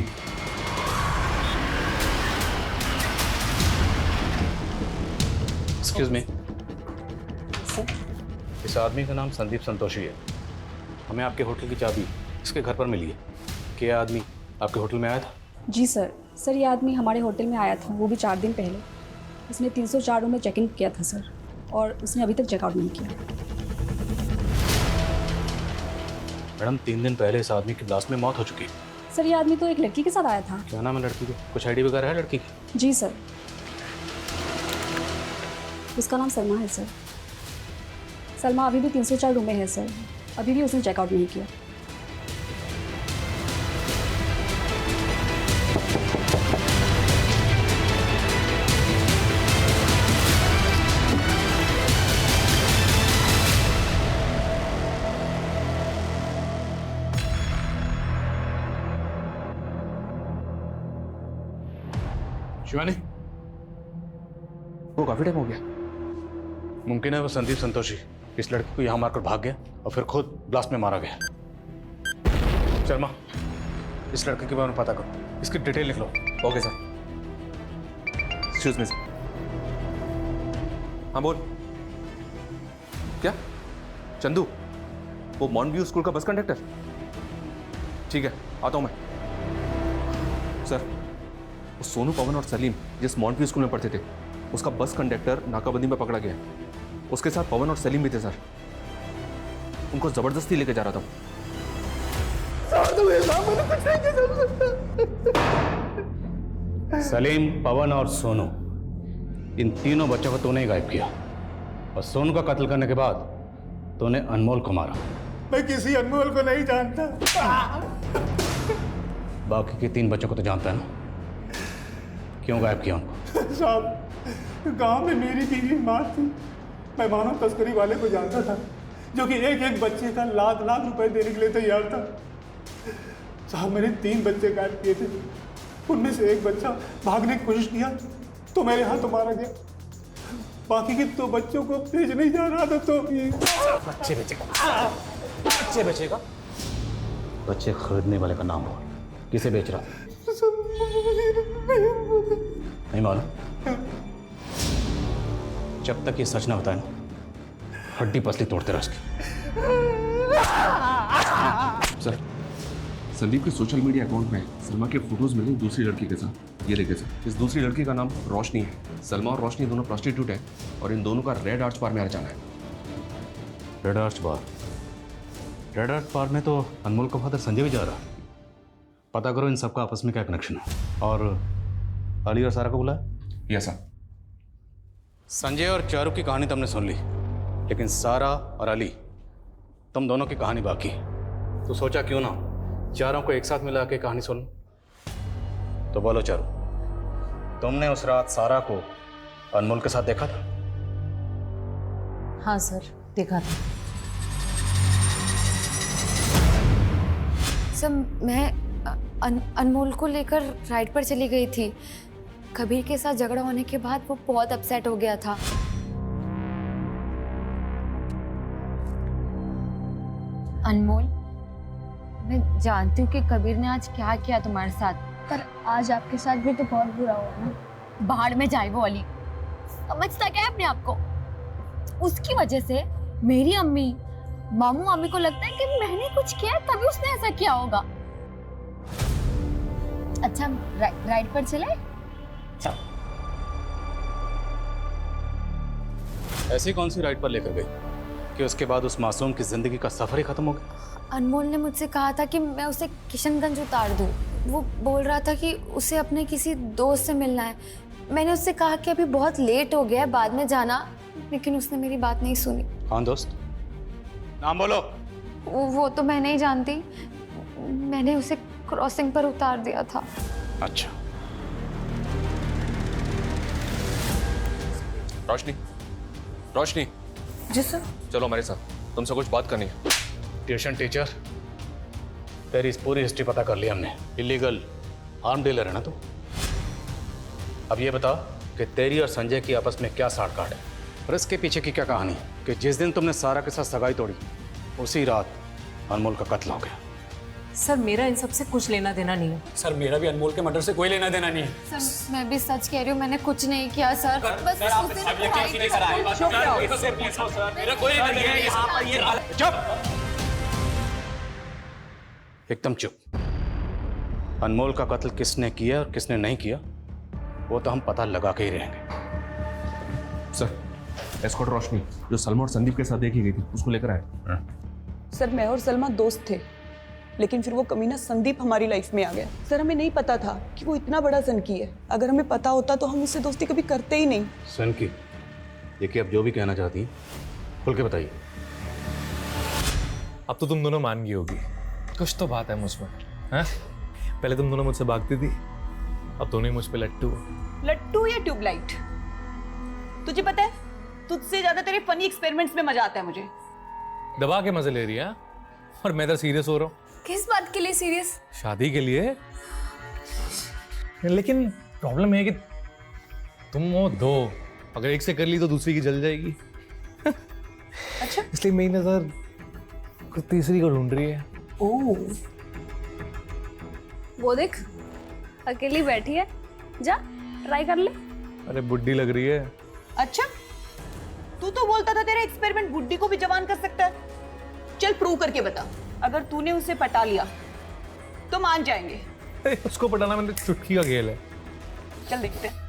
एक्सक्यूज मी, इस आदमी का नाम संदीप संतोषी है। हमें आपके होटल की चाबी इसके घर पर मिली है। क्या आदमी आपके होटल में आया था? जी सर। सर ये आदमी हमारे होटल में आया था, वो भी 4 दिन पहले। उसने 304 रूम में चेक इन किया था सर, और उसने अभी तक चेकआउट नहीं किया। मैडम 3 दिन पहले इस आदमी की ब्लास्ट में मौत हो चुकी है। सर ये आदमी तो एक लड़की के साथ आया था। क्या नाम है लड़की का? कुछ आईडी वगैरह है लड़की की? जी सर, उसका नाम सलमा है सर। सलमा अभी भी 304 रूम में है सर, अभी भी उसने चेकआउट नहीं किया। शिवानी, वो काफी टाइम हो गया। मुमकिन है वो संदीप संतोषी इस लड़की को यहाँ मारकर भाग गया और फिर खुद ब्लास्ट में मारा गया। शर्मा, इस लड़के के बारे में पता करो, इसकी डिटेल लिख लो। Okay sir. Excuse me sir. हाँ बोल। क्या? चंदू, वो मॉन्टव्यू स्कूल का बस कंडक्टर? ठीक है, आता हूँ मैं। सर, वो सोनू, पवन और सलीम जिस मॉन्टव्यू स्कूल में पढ़ते थे, उसका बस कंडक्टर नाकाबंदी में पकड़ा गया। उसके साथ पवन और सलीम भी थे सर। उनको जबरदस्ती लेके जा रहा था। सलीम, पवन और सोनू, इन तीनों बच्चों को तूने ही गायब किया, और सोनू का कत्ल करने के बाद तूने अनमोल को मारा। मैं किसी अनमोल को नहीं जानता। बाकी के 3 बच्चों को तो जानता है ना? क्यों गायब किया उनको? साहब, गांव में मेरी बीवी माँ थी। मैं मानव तस्करी वाले को जानता था, जो कि एक बच्चे का लाख रुपए देने के लिए तैयार था। साहब, मैंने 3 बच्चे गायब किए थे। उनमें से एक बच्चा भागने की कोशिश किया तो मेरे हाथों मारा गया। बाकी के 2 बच्चों को भेज नहीं जा रहा था तो बच्चे बेचेगा? बच्चे खरीदने वाले का नाम बोल। किसे बेच रहा था? नहीं मालूम? जब तक ये सच ना बताए ना, हड्डी पसली तोड़ते रह उसकी। सर, संदीप के सोशल मीडिया अकाउंट में सलमा के फोटोज मिले दूसरी लड़की के साथ। ये लेके सर, इस दूसरी लड़की का नाम रोशनी है। सलमा और रोशनी दोनों प्रोस्टिट्यूट है और इन दोनों का रेड आर्च बार में जाना है। रेड आर्च बार? रेड आर्च बार में तो अनमोल का फादर संजय भी जा रहा है। पता करो इन सबका आपस में क्या कनेक्शन है। और अली और सारा को बुलाया? Yes sir. संजय और चारू की कहानी तुमने सुन ली, लेकिन सारा और अली, तुम दोनों की कहानी बाकी। तो सोचा क्यों ना चारों को एक साथ मिला के कहानी सुन। तो बोलो चारू, तुमने उस रात सारा को अनमोल के साथ देखा था? हाँ सर, देखा था। सर मैं अनमोल को लेकर राइड पर चली गई थी। कबीर के साथ झगड़ा होने के बाद वो बहुत अपसेट हो गया था। अनमोल, मैं जानती हूँ कि कबीर ने आज क्या किया तुम्हारे साथ, पर आज आपके साथ भी तो बहुत बुरा हुआ ना। बाहर में जाए वो अली, समझता क्या है अपने आप को? उसकी वजह से मेरी अम्मी, मामू मामी को लगता है कि मैंने कुछ किया तभी उसने ऐसा किया होगा। अच्छा, राइड पर चले? ऐसी कौन सी राइड पर लेकर गई कि उसके बाद उस मासूम की जिंदगी का सफर ही खत्म हो गया? अनमोल ने मुझसे कहा था कि मैं उसे किशनगंज उतार दूं। वो बोल रहा था कि उसे अपने किसी दोस्त से मिलना है। मैंने उससे कहा कि अभी बहुत लेट हो गया है, बाद में जाना, लेकिन उसने मेरी बात नहीं सुनी। कौन दोस्त? नाम बोलो। वो तो मैं नहीं जानती, मैंने उसे क्रॉसिंग पर उतार दिया था। अच्छा। रोशनी, रोशनी। जी सर। चलो हमारे साथ, तुमसे कुछ बात करनी है। ट्यूशन टीचर, तेरी इस पूरी हिस्ट्री पता कर ली हमने। इलीगल आर्म डीलर है ना तू? अब ये बता कि तेरी और संजय की आपस में क्या साठ गांठ है और इसके पीछे की क्या कहानी है कि जिस दिन तुमने सारा के साथ सगाई तोड़ी उसी रात अनमोल का कत्ल हो गया। सर मेरा इन सबसे कुछ लेना देना नहीं है। सर मेरा भी अनमोल के मर्डर से कोई लेना देना नहीं है। सर मैं भी सच कह रही हूँ, मैंने कुछ नहीं किया सर। बस उस दिन एकदम चुप। अनमोल का कत्ल किसने किया और किसने नहीं किया वो तो हम पता लगा के ही रहेंगे। सर, एस्कॉर्ट रोशनी जो सलमा और संदीप के साथ देखी गई थी उसको लेकर आए। सर मैं और सलमा दोस्त थे, लेकिन फिर वो कमीना संदीप हमारी लाइफ में आ गया। सर हमें नहीं पता था कि वो इतना बड़ा सनकी है। अगर हमें पता होता तो हम उससे दोस्ती कभी करते ही नहीं। सनकी? देखिए, अब जो भी कहना चाहती खुल के बताइए। अब तो तुम दोनों मान गई होगी, कुछ तो बात है मुझमें, हैं? पहले तुम दोनों मुझसे भागती थी, अब दोनों ही मुझ पे लट्टू। लट्टू या ट्यूबलाइट? तुझे पता है, तुझसे ज्यादा तेरे फनी एक्सपेरिमेंट्स में मजा आता है मुझे। दबा के मजे ले रही है और मैं तो सीरियस हो रहा हूँ। किस बात के लिए सीरियस? शादी के लिए। लेकिन प्रॉब्लम है कि तुम वो दो, अगर एक से कर ली तो दूसरी की जल जाएगी। अच्छा, इसलिए मेरी नजर कुछ तीसरी को ढूंढ रही है। ओह, वो देख अकेली बैठी है, जा ट्राई कर ले। अरे बुड्ढी लग रही है। अच्छा, तू तो बोलता था तेरा एक्सपेरिमेंट बुड्ढी को भी जवान कर सकता है। चल प्रूव करके बता। अगर तूने उसे पटा लिया तो मान जाएंगे। उसको पटाना मैंने चुटकी का खेल है। चल देखते हैं।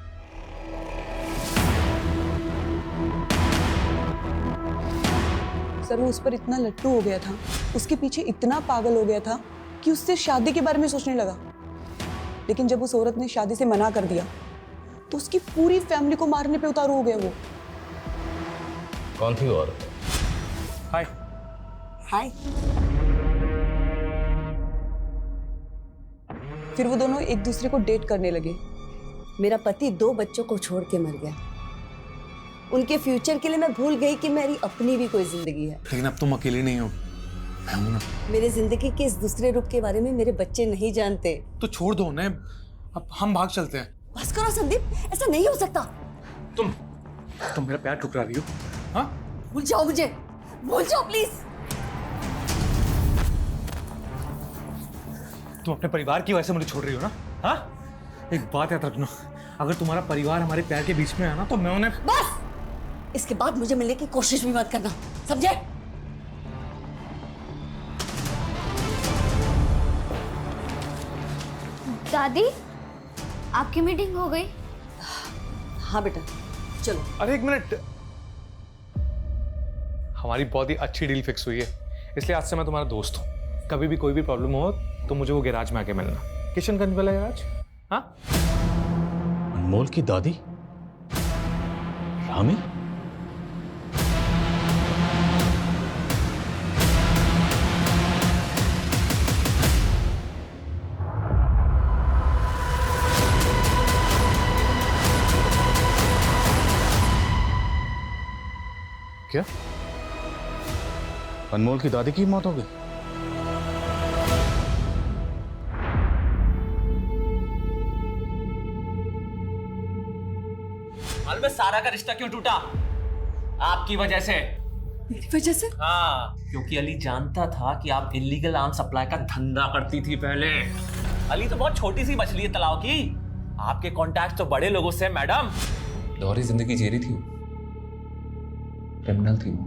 सर वो उस पर इतना लट्टू हो गया था, उसके पीछे इतना पागल हो गया था कि उससे शादी के बारे में सोचने लगा। लेकिन जब उस औरत ने शादी से मना कर दिया तो उसकी पूरी फैमिली को मारने पे उतारू हो गया वो। कौन थी वो औरत? हाय। हाय। फिर वो दोनों एक दूसरे को डेट करने लगे। मेरा पति 2 बच्चों को छोड़ के मर गया। उनके फ्यूचर के लिए मैं भूल गई कि मेरी अपनी भी कोई जिंदगी है। लेकिन अब तुम अकेली नहीं हो। मेरे जिंदगी के इस दूसरे रूप के बारे में मेरे बच्चे नहीं जानते। तो छोड़ दो उन्हें, अब हम भाग चलते हैं। बस करो संदीप, ऐसा नहीं हो सकता। तुम मेरा प्यार ठुकरा रही हो। हाँ? भूल जाओ मुझे, भूल जाओ प्लीज। तुम अपने परिवार की वजह से मुझे छोड़ रही हो ना? हाँ? एक बात याद रखना, अगर तुम्हारा परिवार हमारे प्यार के बीच में है ना तो मैं उन्हें। बस इसके बाद मुझे मिलने की कोशिश भी मत करना, समझे? दादी, आपकी मीटिंग हो गई? हाँ बेटा, चलो। अरे एक मिनट, हमारी बहुत ही अच्छी डील फिक्स हुई है, इसलिए आज से मैं तुम्हारा दोस्त हूँ। कभी भी कोई भी प्रॉब्लम हो तो मुझे वो गैराज में आके मिलना, किशनगंज वाला गैराज। हाँ, अनमोल की दादी रामी? क्या अनमोल की दादी की मौत हो गई? मालूम है सारा का रिश्ता क्यों टूटा? आपकी वजह से। मेरी वजह से? हाँ, क्योंकि अली जानता था कि आप इलीगल आर्म सप्लाई का धंधा करती थी पहले। अली तो बहुत छोटी सी मछली है तलाव की, आपके कॉन्टैक्ट तो बड़े लोगों से मैडम। दोहरी जिंदगी जी रही थी, क्रिमिनल थी वो।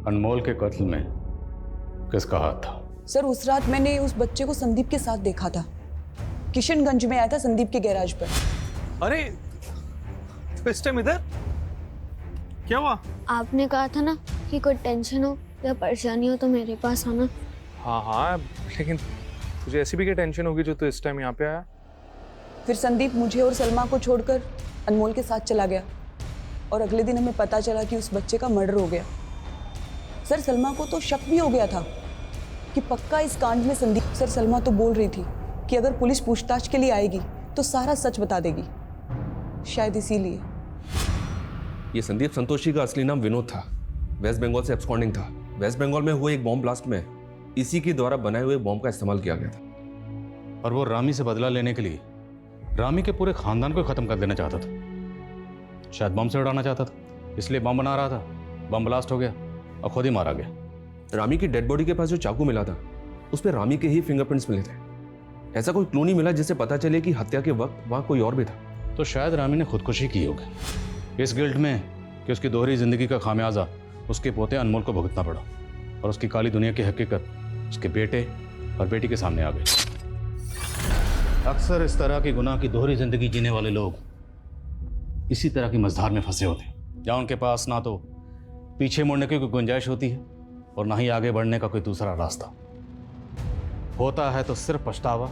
अनमोल के कत्ल में किसका हाथ था? सर उस रात मैंने उस बच्चे को संदीप के साथ देखा था, किशनगंज में आया था संदीप के गैराज पर। अरे तो इस टाइम इधर क्या हुआ? आपने कहा था ना कि कोई टेंशन हो या परेशानी हो तो मेरे पास आना। हाँ हाँ, लेकिन तुझे ऐसी भी क्या टेंशन होगी जो तू इस टाइम यहाँ पे आया? फिर संदीप मुझे और सलमा को छोड़कर अनमोल के साथ चला गया और अगले दिन हमें पता चला कि उस बच्चे का मर्डर हो गया। सर सलमा को तो शक भी हो गया था कि पक्का इस कांड में संदीप। सर सलमा तो बोल रही थी कि अगर पुलिस पूछताछ के लिए आएगी तो सारा सच बता देगी, शायद इसीलिए। ये संदीप संतोषी का असली नाम विनोद था, वेस्ट बंगाल से एब्सकॉन्डिंग था। वेस्ट बंगाल में हुए एक बॉम्ब ब्लास्ट में इसी के द्वारा बनाए हुए बॉम्ब का इस्तेमाल किया गया था। और वो रामी से बदला लेने के लिए रामी के पूरे खानदान को खत्म कर देना चाहता था। शायद बम से उड़ाना चाहता था, इसलिए बम बना रहा था। बम ब्लास्ट हो गया और खुद ही मारा गया। रामी की डेड बॉडी के पास जो चाकू मिला था उस पर रामी के ही फिंगरप्रिंट्स मिले थे। ऐसा कोई क्लू नहीं मिला जिससे पता चले कि हत्या के वक्त वहां कोई और भी था। तो शायद रामी ने खुदकुशी की होगी इस गिल्ट में कि उसकी दोहरी जिंदगी का खामियाजा उसके पोते अनमोल को भुगतना पड़ा और उसकी काली दुनिया की हकीकत उसके बेटे और बेटी के सामने आ गई। अक्सर इस तरह के गुनाह की दोहरी जिंदगी जीने वाले लोग इसी तरह की मझधार में फंसे होते हैं, जहाँ उनके पास ना तो पीछे मुड़ने की कोई गुंजाइश होती है और ना ही आगे बढ़ने का कोई दूसरा रास्ता होता है। तो सिर्फ पछतावा